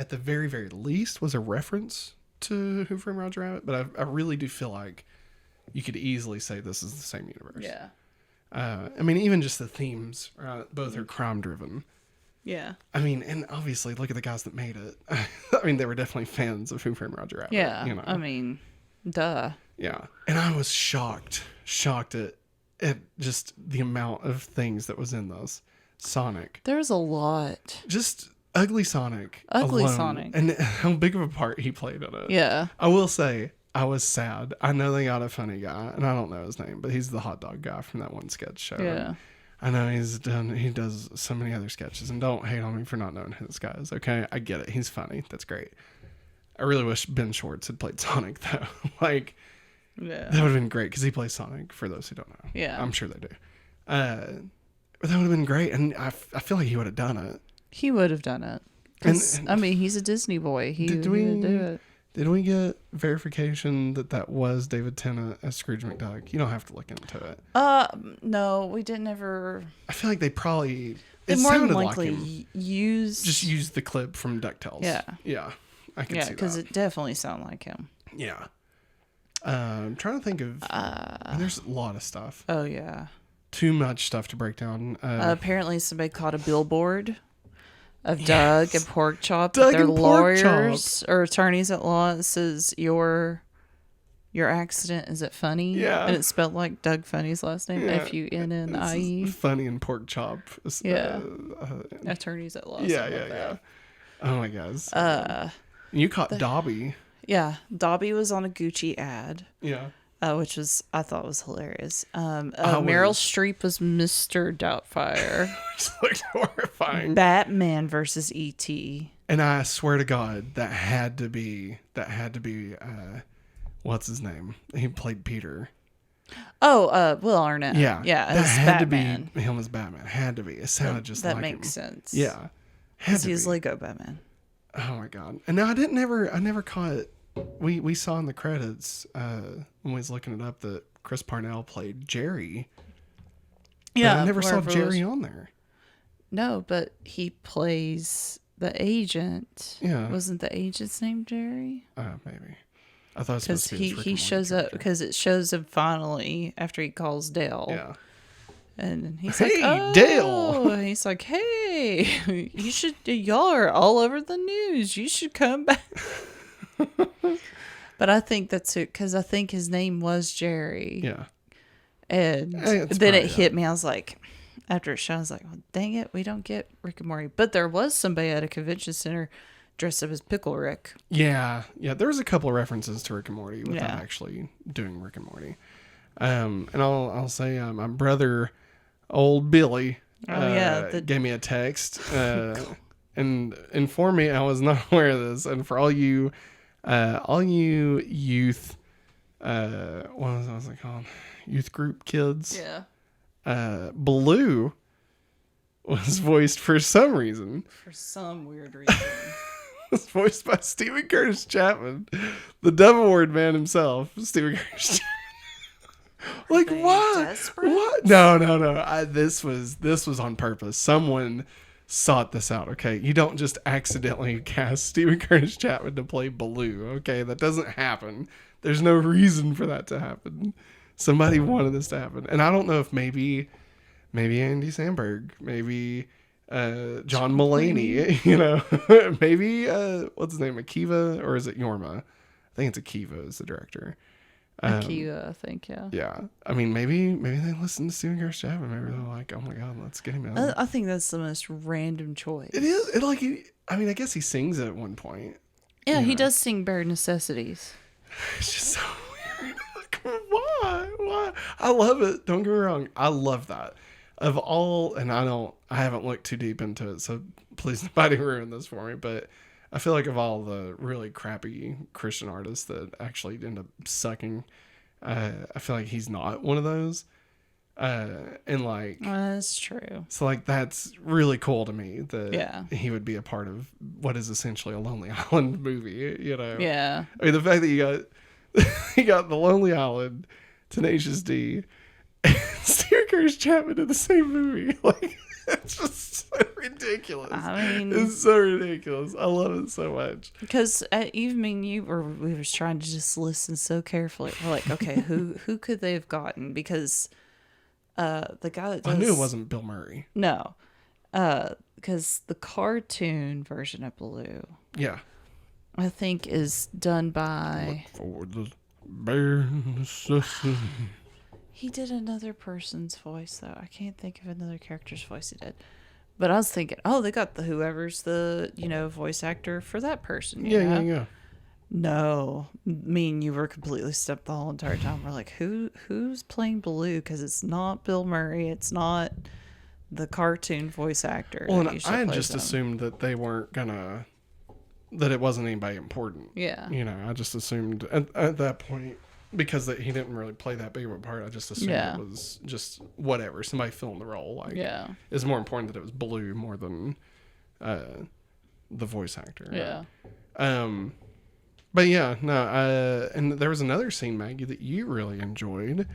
least was a reference to Who Framed Roger Rabbit, but I really do feel like you could easily say this is the same universe. Yeah. I mean, even just the themes, both are crime driven. Yeah. I mean, and obviously, look at the guys that made it. I mean, they were definitely fans of Who Framed Roger Rabbit. Yeah. You know? I mean, duh. Yeah. And I was shocked at just the amount of things that was in this. Sonic. There's a lot. Just ugly Sonic. Ugly alone, Sonic. And how big of a part he played in it. Yeah. I will say, I was sad. I know they got a funny guy, and I don't know his name, but he's the hot dog guy from that one sketch show. Yeah. I know he does so many other sketches, and don't hate on me for not knowing who this guy is, okay? I get it. He's funny. That's great. I really wish Ben Schwartz had played Sonic, though. Like, yeah. that would have been great, because he plays Sonic, for those who don't know. Yeah. I'm sure they do. But that would have been great, and I feel like he would have done it. He would have done it. And I mean, he's a Disney boy. He would do it. Did we get verification that was David Tennant as Scrooge McDuck? You don't have to look into it. No, we didn't ever. I feel like they probably. They It more than sounded likely like him. used the clip from DuckTales. Yeah, I can see that. because it definitely sounded like him. Yeah. I'm trying to think of. There's a lot of stuff. Oh yeah. Too much stuff to break down. Apparently, somebody caught a billboard of Doug and Porkchop. Doug They're and lawyers or attorneys at law. It says your accident, is it funny? Yeah. And it's spelled like Doug Funny's last name. Yeah. Funnie. Funny and Porkchop. Yeah. Attorneys at law. Yeah. Oh my God. You caught Dobby. Yeah. Dobby was on a Gucci ad. Yeah. Which I thought was hilarious. Meryl Streep was Mr. Doubtfire. Which looked horrifying. Batman versus E.T. And I swear to God, that had to be what's his name? He played Peter. Oh, Will Arnett. Yeah. Yeah. That had Batman. to be him as Batman. Had to be. It sounded just like him. That makes sense. Yeah. Because he's Lego Batman. Oh my God. And now I never caught, we saw in the credits, when we was looking it up, that Chris Parnell played Jerry. Yeah. But I never saw Jerry on there. No, but he plays the agent. Yeah. Wasn't the agent's name Jerry? Maybe. I thought it was supposed to be his Rick he and shows Morty up because it shows him finally after he calls Dale. Yeah. And he's Hey, like, oh, Dale. and he's like, hey, y'all are all over the news. You should come back. But I think that's it because I think his name was Jerry. Yeah. And then it hit me. I was like, after it shot, I was like, well, dang it, we don't get Rick and Morty. But there was somebody at a convention center dressed up as Pickle Rick. Yeah. There was a couple of references to Rick and Morty without Yeah. actually doing Rick and Morty. And I'll say my brother, old Billy, gave me a text and informed me I was not aware of this. And for all you youth, what was it called? Youth group kids. Yeah. Baloo was voiced for some reason. For some weird reason. Was voiced by Stephen Curtis Chapman, the Devil Word man himself, Stephen Curtis Chapman. Like what? Desperate? What? No. This was on purpose. Someone sought this out. Okay, you don't just accidentally cast Stephen Curtis Chapman to play Baloo. Okay, that doesn't happen. There's no reason for that to happen. Somebody wanted this to happen, and I don't know if maybe Andy Samberg, maybe John Mulaney, maybe what's his name, Akiva, or is it Yorma? I think it's Akiva is the director. Akiva, I think, yeah. Yeah, I mean, maybe they listened to Stephen Curtis Chapman. Maybe they're like, oh my God, let's get him out. I think that's the most random choice. It is. I mean, I guess he sings it at one point. Yeah, he does sing Bare Necessities. It's just so weird. Like, why? I love it. Don't get me wrong. I love that. Of all, and I haven't looked too deep into it, so please nobody ruin this for me. But I feel like of all the really crappy Christian artists that actually end up sucking, I feel like he's not one of those. And like, That's true. so like that's really cool to me that Yeah. he would be a part of what is essentially a Lonely Island movie, you know? Yeah. I mean, the fact that you got the Lonely Island, Tenacious D, and Stuart Curtis Chapman in the same movie, like it's just so ridiculous. I mean, It's so ridiculous. I love it so much. because we were trying to just listen so carefully. We're like, okay, who could they have gotten? Because the guy that does, I knew it wasn't Bill Murray. no, because the cartoon version of Baloo, Yeah. I think, is done by. For the bear necessity. He did another person's voice though. I can't think of another character's voice he did. But I was thinking, oh, they got whoever's the voice actor for that person. Yeah. No, me and you were completely stumped the whole entire time. We're like, who's playing Baloo? Because it's not Bill Murray. It's not the cartoon voice actor. Well, that and usually I had plays just him. assumed that they weren't gonna, that it wasn't anybody important. Yeah. You know, I just assumed at that point, because he didn't really play that big of a part, I just assumed Yeah. it was just whatever, somebody filling the role. Like, Yeah. it's more important that it was Baloo more than the voice actor. Yeah. But yeah, no, and there was another scene, Maggie, that you really enjoyed,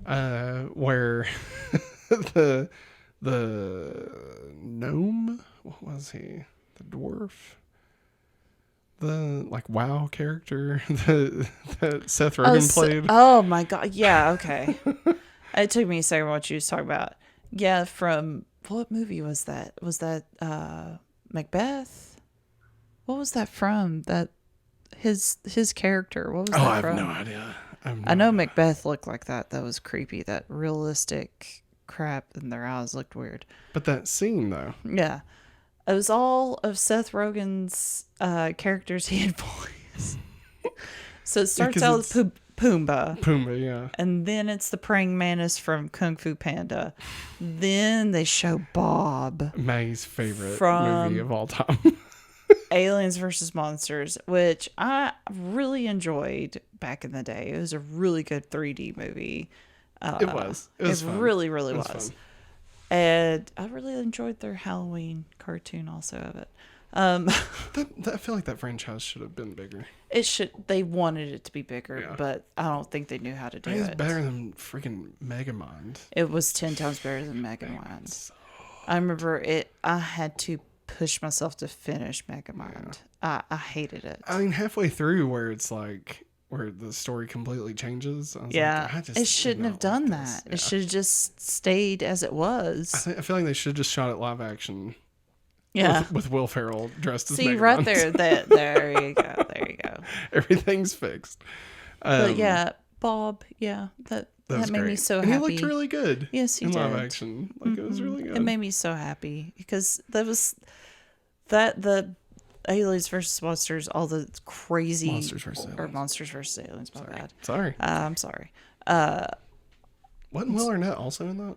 where the gnome, what was he? The dwarf? The like WoW character that Seth Rogen played. Oh my god. Yeah, okay. It took me a second what you was talking about. Yeah, from what movie was that? Was that Macbeth? What was that from? That his character. What was that I have from? no idea. I know Macbeth looked like that. That was creepy. That realistic crap in their eyes looked weird. But that scene though. Yeah. It was all of Seth Rogen's characters he had voiced. So it starts out with Pumbaa. Pumbaa, yeah. And then it's the praying mantis from Kung Fu Panda. Then they show Bob. Maggie's favorite From- movie of all time. Aliens versus Monsters, which I really enjoyed back in the day. It was a really good 3D movie. It was. It was fun. really, really It was. fun. And I really enjoyed their Halloween cartoon also of it. I feel like that franchise should have been bigger. They wanted it to be bigger, Yeah. but I don't think they knew how to do It's it. better than freaking Megamind. It was 10 times better than Megamind. I remember I had to push myself to finish Megamind. I hated it. I mean, halfway through where it's like, where the story completely changes. I was Yeah, like, it shouldn't have done that. Yeah. It should have just stayed as it was. I feel like they should have just shot it live action. Yeah. With Will Ferrell dressed as See, Megamind. right there. There you go. There you go. Everything's fixed. But yeah, Bob. Yeah, that was made me great. so and happy. he looked really good. Yes, he in did. live action. Like it was really good. It made me so happy because the Aliens versus Monsters, all the crazy Monsters versus Aliens. Monsters versus Aliens. My bad. Sorry. I'm sorry. Wasn't Will Arnett also in that?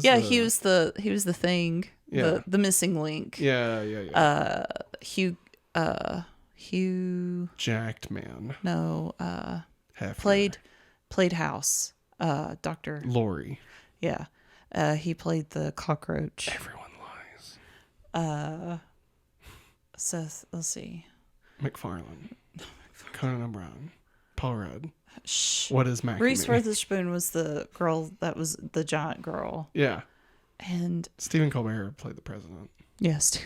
Yeah, he was the thing. Yeah. The missing link. Yeah. Hugh. Jacked man. No. Hefner. Played House. Doctor. Lori. Yeah. He played the cockroach. Everyone lies. Seth. Let's see. McFarlane. Conan O'Brien. Paul Rudd. Shh. What is Maggie? Reese Witherspoon was the girl that was the giant girl. Yeah. And Stephen Colbert played the president. yes,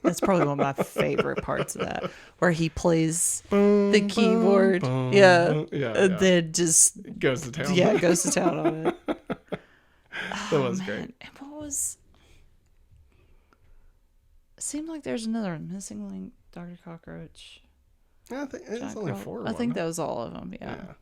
that's probably one of my favorite parts of that, where he plays Boom, the keyboard. boom, Yeah. boom. Yeah. And then just Goes to town. goes to town on it. That was great. And what was? It seemed like there's another missing link. Dr. Cockroach. I think it's Giant only girl. 4. I think that was all of them. Yeah.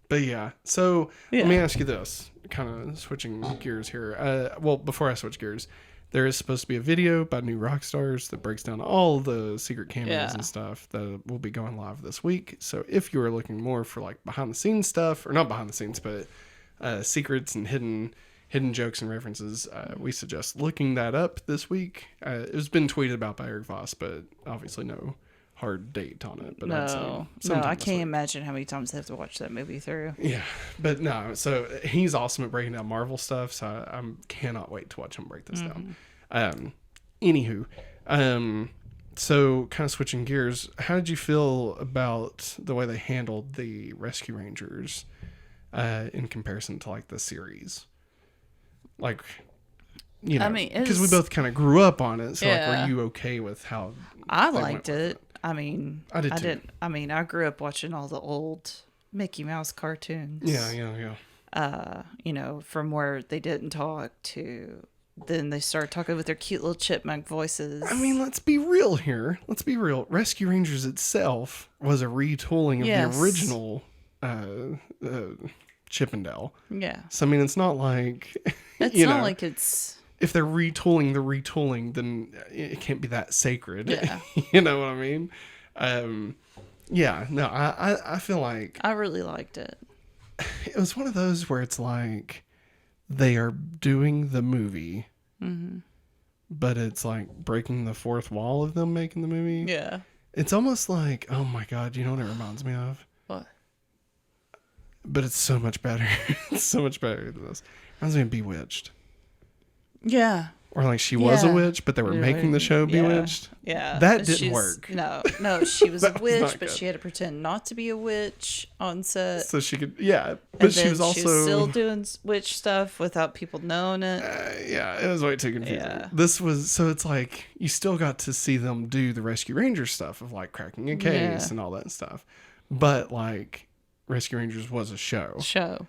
But yeah, so Yeah. let me ask you this, kind of switching gears here. Well, before I switch gears, there is supposed to be a video by New Rockstars that breaks down all the secret cameras Yeah. and stuff that will be going live this week. So if you are looking more for like behind the scenes stuff, or not behind the scenes, but secrets and hidden hidden jokes and references, we suggest looking that up this week. It's been tweeted about by Eric Voss, but obviously no hard date on it. But I'd say No, sometime I this can't week. imagine how many times I have to watch that movie through. Yeah, but no. So he's awesome at breaking down Marvel stuff. So I cannot wait to watch him break this down. Anywho, so kind of switching gears, how did you feel about the way they handled the Rescue Rangers in comparison to like the series? Like, you know, I mean, because we both kind of grew up on it. So like, Yeah. were you okay with how I they liked went with it. I mean, I did too. I grew up watching all the old Mickey Mouse cartoons. Yeah. You know, from where they didn't talk to then they started talking with their cute little chipmunk voices. I mean, let's be real here. Let's be real. Rescue Rangers itself was a retooling of the original Chippendale. Yeah. So, I mean, it's not like... It's not like it's... If they're retooling the retooling, then it can't be that sacred. Yeah. You know what I mean? Yeah, no, I feel like... I really liked it. It was one of those where it's like they are doing the movie, but it's like breaking the fourth wall of them making the movie. Yeah. It's almost like, oh my God, you know what it reminds me of? What? But it's so much better. It's so much better than this. It reminds me of Bewitched. Yeah. Or like she was a witch, but they were making the show Bewitched. Yeah. That didn't work. No, she was a witch, but good. she had to pretend not to be a witch on set. So she could, but And she then was also... She was still doing witch stuff without people knowing it. Yeah, it was way too confusing. Yeah. This was, so it's like, you still got to see them do the Rescue Rangers stuff of like cracking a case and all that stuff. But like, Rescue Rangers was a show.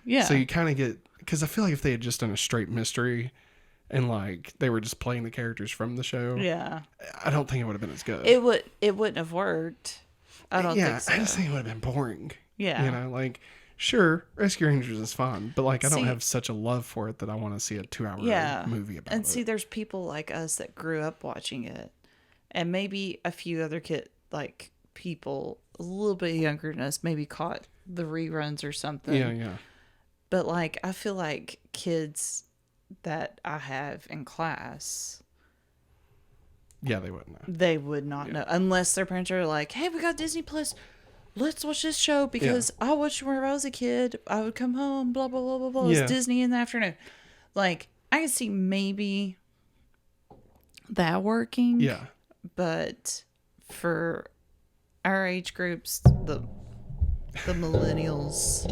Yeah. So you kind of get, because I feel like if they had just done a straight mystery and like they were just playing the characters from the show, I don't think it would have been as good. It wouldn't have worked. I don't think so. I just think it would have been boring. Yeah. You know, like, sure, Rescue Rangers is fun, but like I don't have such a love for it that I want to see a 2-hour movie about it. And see, there's people like us that grew up watching it, and maybe a few other people a little bit younger than us maybe caught the reruns or something. Yeah. But like, I feel like kids that I have in class, they wouldn't know. They would not know unless their parents are like, "Hey, we got Disney Plus. Let's watch this show because I watched it when I was a kid. I would come home, blah blah blah blah blah. It's Disney in the afternoon." Like, I can see maybe that working. Yeah. But for our age groups, the millennials,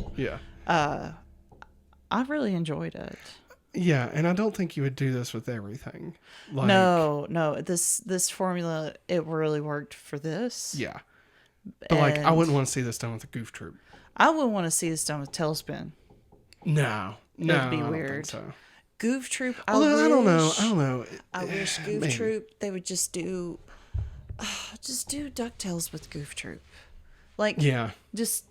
I really enjoyed it. Yeah, and I don't think you would do this with everything. Like, no. This formula, it really worked for this. Yeah. But like, I wouldn't want to see this done with a Goof Troop. I wouldn't want to see this done with Tailspin. No. It'd be I don't weird. think so. Goof Troop, I don't know. I wish Goof Troop, they would just do DuckTales with Goof Troop. Like, just...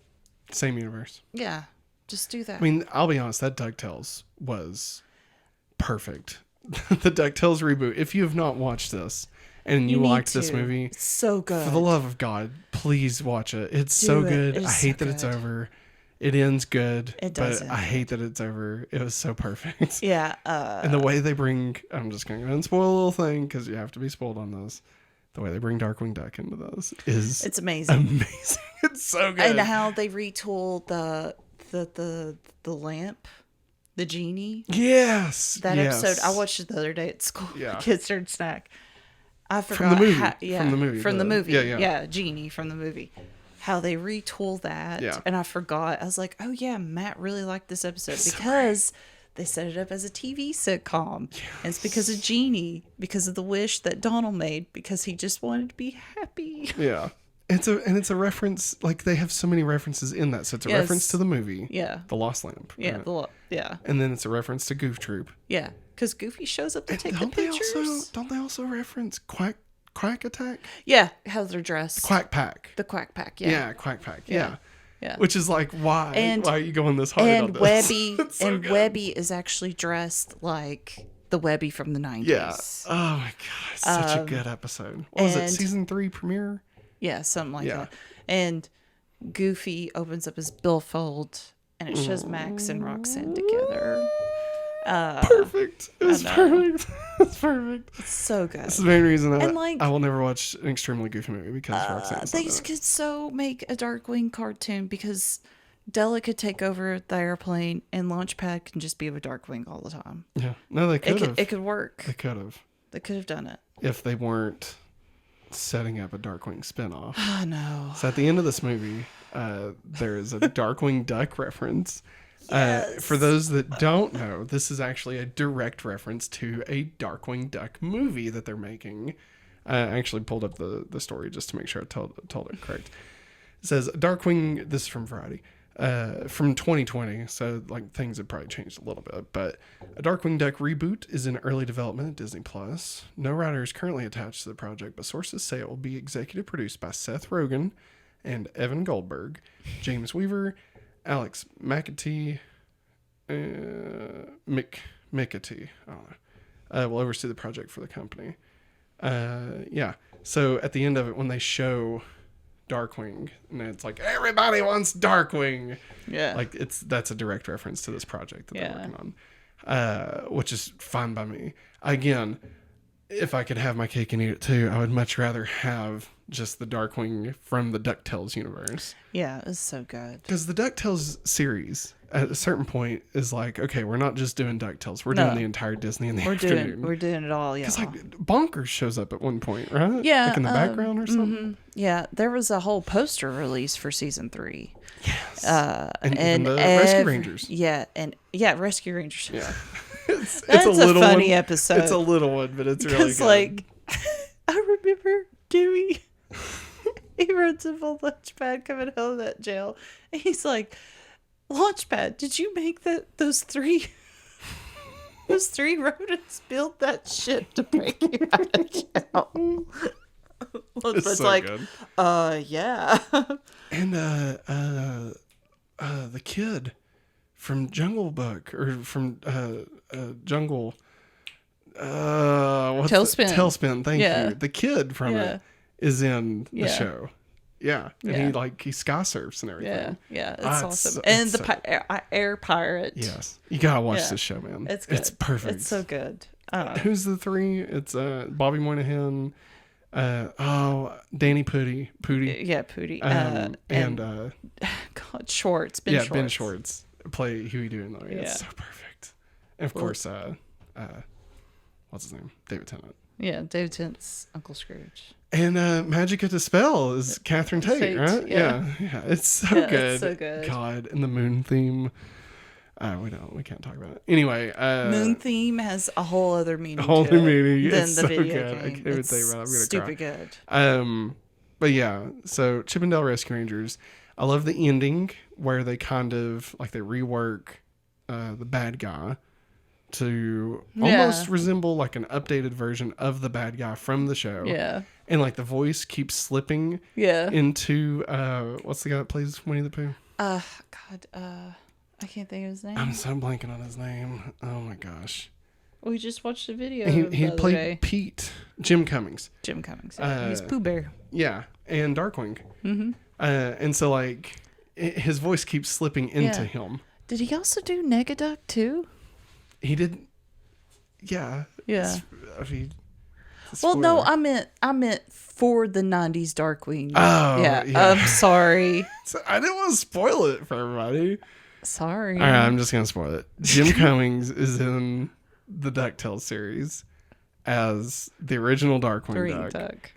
Same universe. Yeah, just do that. I mean, I'll be honest, that DuckTales was perfect. The DuckTales reboot, if you have not watched this and you liked this movie, it's so good. For the love of God, please watch it. It's so good. I hate that it's over. It ends good. It does. But I hate that it's over. It was so perfect. Yeah. And the way they bring, I'm just going to go and spoil a little thing because you have to be spoiled on this. The way they bring Darkwing Duck into this is it's amazing. It's so good. And how they retool the lamp, the genie. Yes. That episode I watched it the other day at school. Yeah. Kids started snack. I forgot from the movie. From the movie. Yeah. Genie from the movie. How they retool that. Yeah. And I forgot. I was like, oh yeah, Matt really liked this episode because they set it up as a TV sitcom. Yes. And it's because of Genie, because of the wish that Donald made, because he just wanted to be happy. Yeah. It's a reference, like they have so many references in that. So it's a reference to the movie. Yeah. The Lost Lamp. Yeah. Right? And then it's a reference to Goof Troop. Yeah. Because Goofy shows up to take the pictures. Don't they also reference Quack Attack? Yeah. How they're dressed. Quack Pack. The Quack Pack. Yeah. Yeah. Quack Pack. Yeah. Yeah. Which is like, why are you going this hard on this? Webby is actually dressed like the Webby from the 90s. Yeah. Oh my God. Such a good episode. What was it? Season 3 premiere? Yeah, something like that. And Goofy opens up his billfold and it shows Max and Roxanne together. Perfect. It's perfect. It's perfect. It's so good. That's the main reason And, like, I will never watch an extremely goofy movie because Roxanne's they not in it. could so make a Darkwing cartoon because Della could take over the airplane and Launchpad can just be with Darkwing all the time. Yeah. No, they could have. It could work. They could have. They could have done it. If they weren't setting up a Darkwing spinoff. I know. So at the end of this movie, there is a Darkwing Duck reference. Yes. For those that don't know, this is actually a direct reference to a Darkwing Duck movie that they're making. I actually pulled up the story just to make sure I told it correct. It says Darkwing, this is from Variety, from 2020, so like things have probably changed a little bit, but a Darkwing Duck reboot is in early development at Disney+. No writer is currently attached to the project, but sources say it will be executive produced by Seth Rogen and Evan Goldberg, James Weaver, Alex McAtee, McAtee, I don't know, will oversee the project for the company. Yeah, so at the end of it, when they show Darkwing, and it's like, everybody wants Darkwing. Yeah. Like, that's a direct reference to this project that they're working on, which is fine by me. Again, if I could have my cake and eat it too, I would much rather have just the Darkwing from the DuckTales universe. Yeah, it's so good. Because the DuckTales series, at a certain point, is like, okay, we're not just doing DuckTales. We're doing the entire Disney in the afternoon. We're doing it all, yeah. Because, like, Bonkers shows up at one point, right? Yeah. Like in the background or something. Mm-hmm. Yeah, there was a whole poster release for season 3. Yes. And the Rescue Rangers. Yeah, Rescue Rangers. Yeah. That's a little funny one. episode. It's a little one, but it's really good. Like, I remember Dewey. He runs a full Launchpad coming out of that jail. And he's like, Launchpad, did you make those three rodents build that ship to break you out of jail? Launchpad's so like, good. Yeah. And the kid from Jungle Book, or from Jungle Tailspin, thank you. The kid from it is in the show. Yeah. And he sky surfs and everything. Yeah, it's awesome. And the air pirate. Yes. You gotta watch this show, man. It's good. It's perfect. It's so good. Who's the three? It's Bobby Moynihan, Danny Pudi. Yeah, Pudi. And God, Schwartz. Ben Schwartz. Ben Schwartz play Huey Dewey. It's so perfect. And of course, what's his name? David Tennant. Yeah, David Tennant's Uncle Scrooge. And Magica to Spell is Catherine Tate, right? Yeah. It's so good. It's so good. God, and the moon theme. We can't talk about it. Anyway, moon theme has a whole other meaning. Meaning. Than it's the so video good. game. I can't even think about it. I'm gonna stupid cry. Good. But yeah, so Chip and Dale Rescue Rangers. I love the ending where they kind of like they rework the bad guy to almost resemble like an updated version of the bad guy from the show. Yeah. And like the voice keeps slipping into what's the guy that plays Winnie the Pooh? God, I can't think of his name. I'm so blanking on his name. Oh my gosh. We just watched a video. He played Pete. Jim Cummings. Jim Cummings. He's Pooh Bear. Yeah, and Darkwing. Mm-hmm. And so like his voice keeps slipping into him. Did he also do Negaduck too? He did. Yeah. Yeah. I mean, well, no, I meant for the 90s Darkwing. Oh, yeah. I'm sorry. So I didn't want to spoil it for everybody. Sorry. All right, I'm just going to spoil it. Jim Cummings is in the DuckTales series as the original Darkwing Duck.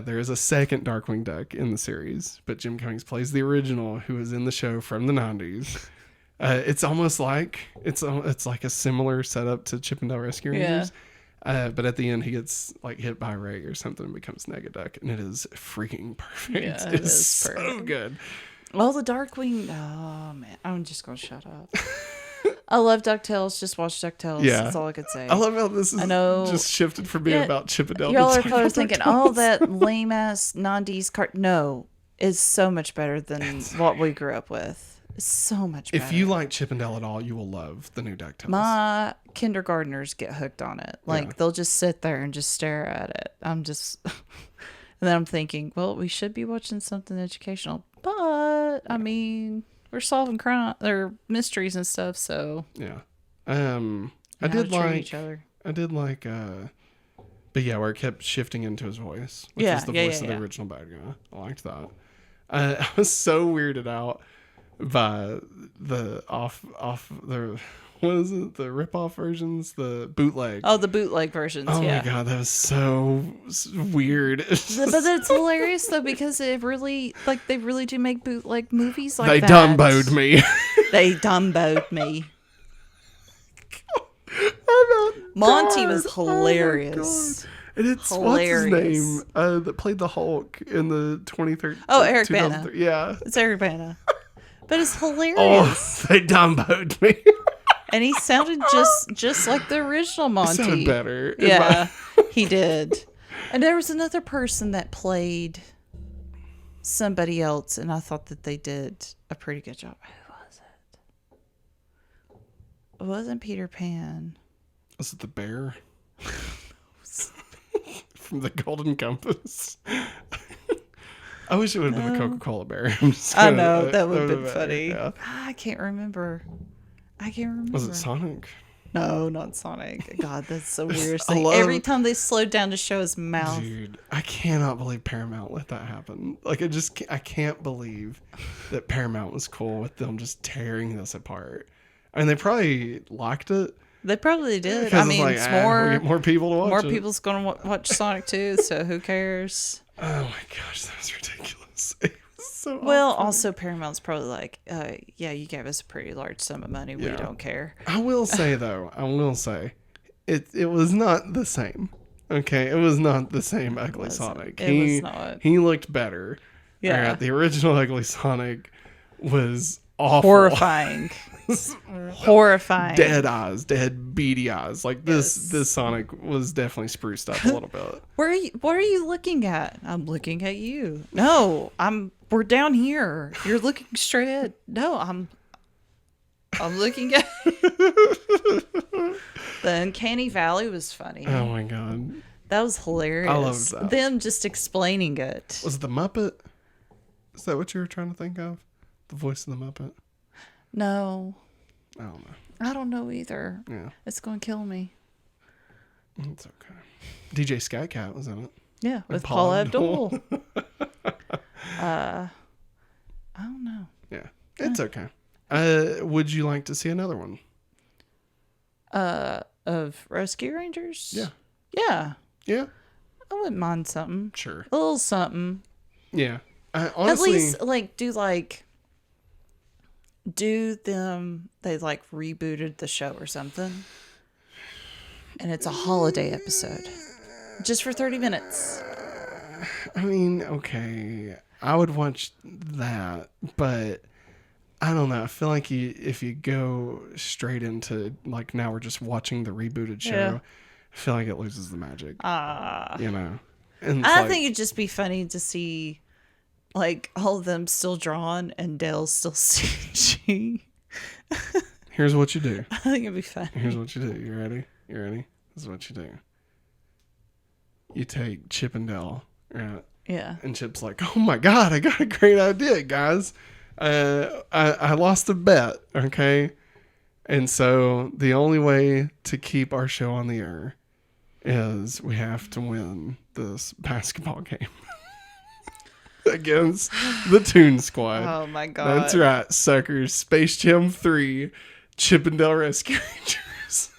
There is a second Darkwing Duck in the series, but Jim Cummings plays the original who was in the show from the 90s. It's almost like it's like a similar setup to Chip and Dale Rescue Rangers. But at the end, he gets like hit by Ray or something and becomes Negaduck, and it is freaking perfect. Yeah, it is so good. Well, the Darkwing. Oh man, I'm just gonna shut up. I love DuckTales. Just watch DuckTales. Yeah. That's all I could say. I love how this is just shifted from being about Chip and Dale. Y'all are probably thinking, oh, that lame ass 90s cart. No, it's so much better than what we grew up with. So much better. If you like Chip and Dale at all, you will love the new DuckTales. My kindergartners get hooked on it. Like they'll just sit there and just stare at it. I'm just, and then I'm thinking, well, we should be watching something educational, but I mean, we're solving crime or mysteries and stuff. So yeah. I did treat like each other. I did like but yeah, where it kept shifting into his voice, which Yeah, was the yeah, voice yeah, of the yeah. original bad guy. I liked that. I was so weirded out by the the what is it, the rip off versions, the bootleg. Oh, the bootleg versions. Oh yeah. my god, that was so weird. But it's hilarious though because it really they really do make bootleg movies like They that. Dumboed me. They Dumboed me. Monty was hilarious. And it's Hilarious. what's his name that played the Hulk in the 2013. Oh, Eric Bana. Yeah. It's Eric Bana. But it's Oh, hilarious. they Dumboed me. And he sounded just like the original Monty. He sounded better. Yeah, he did. And there was another person that played somebody else, and I thought that they did a pretty good job. Who was it? It wasn't Peter Pan. Was it the bear? From the Golden Compass. I wish it would have been the Coca-Cola bear. I know, that would have been funny. Yeah. I can't remember. Was it Sonic? No, not Sonic. God, that's the weirdest I thing. love- Every time they slowed down to show his mouth. Dude, I cannot believe Paramount let that happen. Like, I can't believe that Paramount was cool with them just tearing this apart. I mean, they probably liked it. They probably did. Because I mean, it's we more get more people to watch more it. people's going to watch Sonic too, so who cares? Oh my gosh, that was ridiculous. It was so Well, awful. also Paramount's probably like, yeah, you gave us a pretty large sum of money. We Yeah. don't care. I will say though, it was not the same. Okay, it was not the same Ugly wasn't. Sonic. It was not. He looked better. Yeah. Alright, the original Ugly Sonic was awful. Horrifying. Horrifying. Dead beady eyes. Like this Sonic was definitely spruced up a little bit. What are you looking at? I'm looking at you. No, we're down here. You're looking straight at. No, I'm looking at. The Uncanny Valley was funny. Oh my god. That was hilarious. I loved that. Them just explaining it. Was it the Muppet? Is that what you were trying to think of? The voice of the Muppet? No, I don't know. I don't know either. Yeah. It's going to kill me. It's okay. DJ Skycat was in it. Yeah, with Paul Paul Abdul. I don't know. Yeah. It's okay. Would you like to see another one? Of Rescue Rangers? Yeah. Yeah. Yeah? I wouldn't mind something. Sure. A little something. Yeah. Honestly, At least do them, they rebooted the show or something. And it's a holiday episode. Just for 30 minutes. I mean, okay. I would watch that, but I don't know. I feel like if you go straight into, now we're just watching the rebooted show, Yeah. I feel like it loses the magic. You know? And I think it'd just be funny to see, all of them still drawn and Dale's still CG. here's what you do. I think it'd be funny. Here's what you do. You ready? This is what you do. You take Chip and Dale, right? Yeah. And Chip's like, oh my God, I got a great idea, guys. I lost a bet, okay? And so the only way to keep our show on the air is we have to win this basketball game against the Toon Squad. Oh my God. That's right, suckers. Space Jam 3, Chip and Dale Rescue Rangers.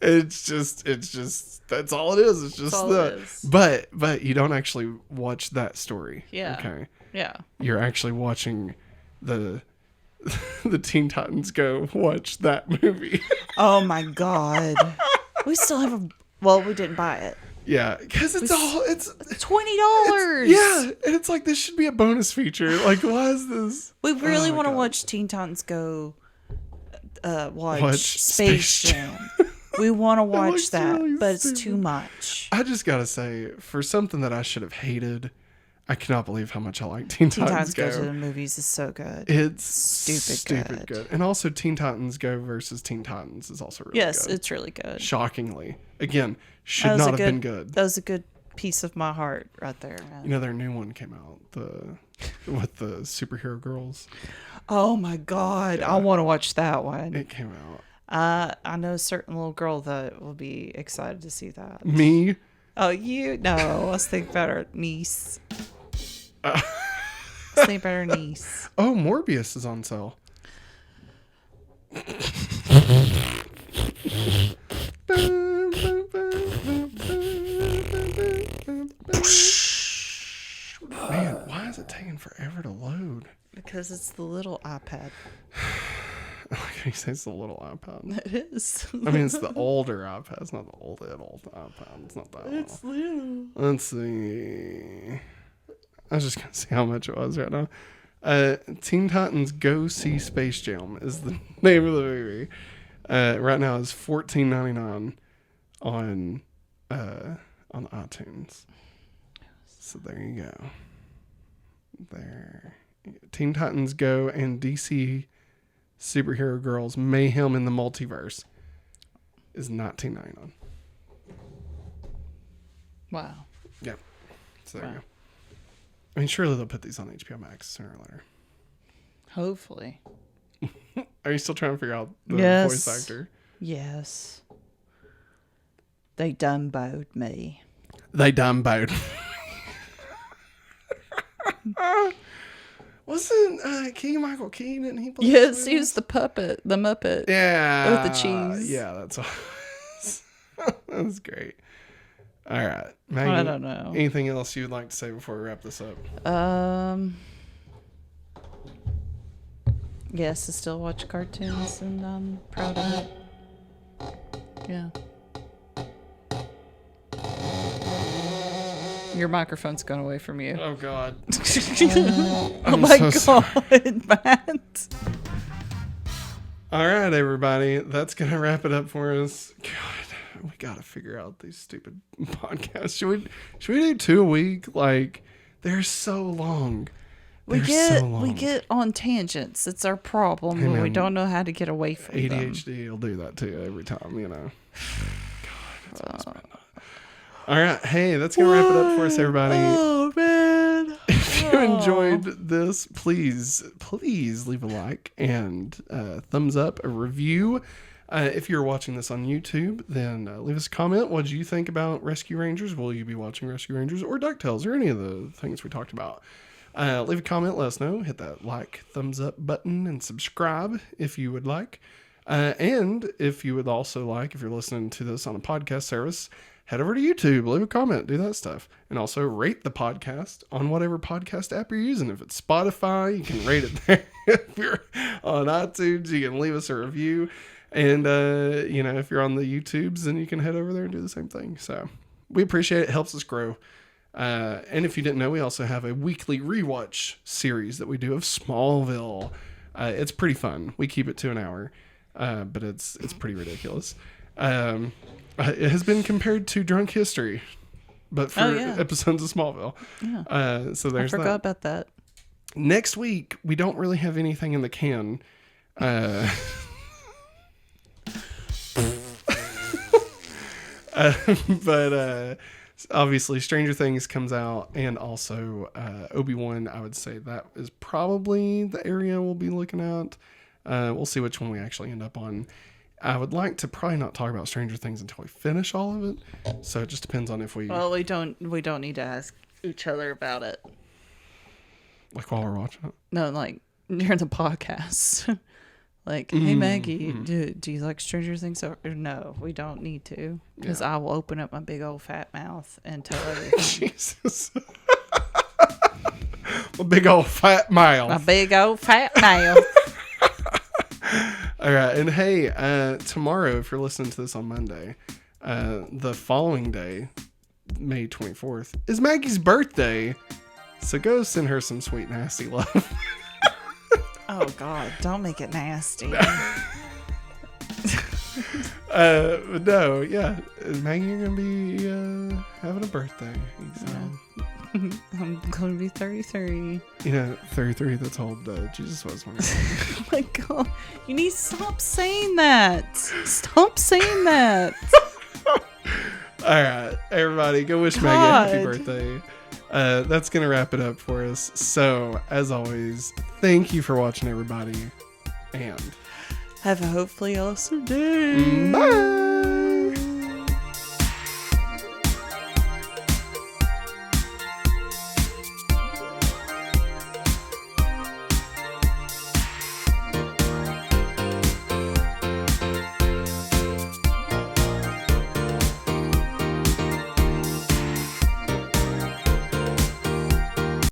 It's just that's all it is. It's just it is. But you don't actually watch that story. Yeah. Okay. Yeah. You're actually watching the Teen Titans Go watch that movie. Oh my God. We still have we didn't buy it. Yeah, because it's $20. Yeah, and it's like this should be a bonus feature. Like, why is this? We really Oh my want to God. watch Teen Titans Go Watch Space Jam. We want to watch looks that, really but it's stupid. too much. I just gotta say, for something that I should have hated, I cannot believe how much I like Teen Teen Titans Titans Go to Go. the movies is so good. It's Stupid good. And also Teen Titans Go versus Teen Titans is also really Yes, good. it's really good. Shockingly. Again, should That was not a have been good. That was a good piece of my heart right there, man. You know, their new one came out, with the superhero girls. Oh my God. I want to watch that one. It came out. I know a certain little girl that will be excited to see that. Me? Oh, you? No, let's think about our niece. Let's think about our niece. Oh, Morbius is on sale. Man, why is it taking forever to load? Because it's the little iPad. Like you say, it's the little iPad. It is. I mean, it's the older iPad. It's not the old iPad. It's not that It's little. Let's see. I was just going to see how much it was right now. Teen Titans Go See Space Jam is the name of the movie. Right now is $14.99 on iTunes. So there you go. There. Teen Titans Go and DC Superhero Girls Mayhem in the Multiverse is $19.99. Wow. Yeah. So there you go. I mean, surely they'll put these on HBO Max sooner or later. Hopefully. Are you still trying to figure out the Yes. voice actor? Yes. They dumboed me. They dumboed. Wasn't Michael Keaton and he played? Yes, he was the puppet, the Muppet. Yeah. With the cheese. Yeah, that's all. That was great. All right. Maggie, I don't know. Anything else you'd like to say before we wrap this up? Yes, I still watch cartoons and I'm proud of it. Yeah. Your microphone's gone away from you. Oh, God. Oh my so God, Matt. All right, everybody. That's going to wrap it up for us. God, we got to figure out these stupid podcasts. Should we do 2 a week? Like, they're so long. We get on tangents. It's our problem, Hey, but we man, don't know how to get away from them. ADHD will do that to you every time, you know. God, that's what's been. All right. Hey, that's going to wrap it up for us, everybody. Oh, man. If you enjoyed this, please leave a like and thumbs up, a review. If you're watching this on YouTube, then leave us a comment. What did you think about Rescue Rangers? Will you be watching Rescue Rangers or DuckTales or any of the things we talked about? Leave a comment. Let us know. Hit that like, thumbs up button and subscribe if you would like. And if you would also like, if you're listening to this on a podcast service, head over to YouTube, leave a comment, do that stuff. And also rate the podcast on whatever podcast app you're using. If it's Spotify, you can rate it there. If you're on iTunes, you can leave us a review. And, if you're on the YouTubes, then you can head over there and do the same thing. So we appreciate it. It helps us grow. And if you didn't know, we also have a weekly rewatch series that we do of Smallville. It's pretty fun. We keep it to an hour, but it's pretty ridiculous. It has been compared to Drunk History, but for episodes of Smallville. Yeah. So there's I forgot about that. Next week, we don't really have anything in the can. But obviously Stranger Things comes out, and also Obi-Wan. I would say that is probably the area we'll be looking at. We'll see which one we actually end up on. I would like to probably not talk about Stranger Things until we finish all of it. So it just depends on if we... Well, we don't need to ask each other about it. Like while we're watching it? No, like during the podcast. Like, hey, Maggie, do you like Stranger Things? Or no, we don't need to. Because I will open up my big old fat mouth and tell everything. Jesus. My big old fat mouth. My big old fat mouth. All right. And hey, tomorrow, if you're listening to this on Monday, the following day, May 24th, is Maggie's birthday. So go send her some sweet, nasty love. Oh, God. Don't make it nasty. No, yeah. Maggie, you're going to be having a birthday. So. I'm going to be 33. 33, that's how old Jesus was when he was. Oh, my God. You need to stop saying that. Stop saying that. All right, everybody, go wish Maggie a happy birthday. That's going to wrap it up for us. So, as always, thank you for watching, everybody. And Have a hopefully awesome day. Bye.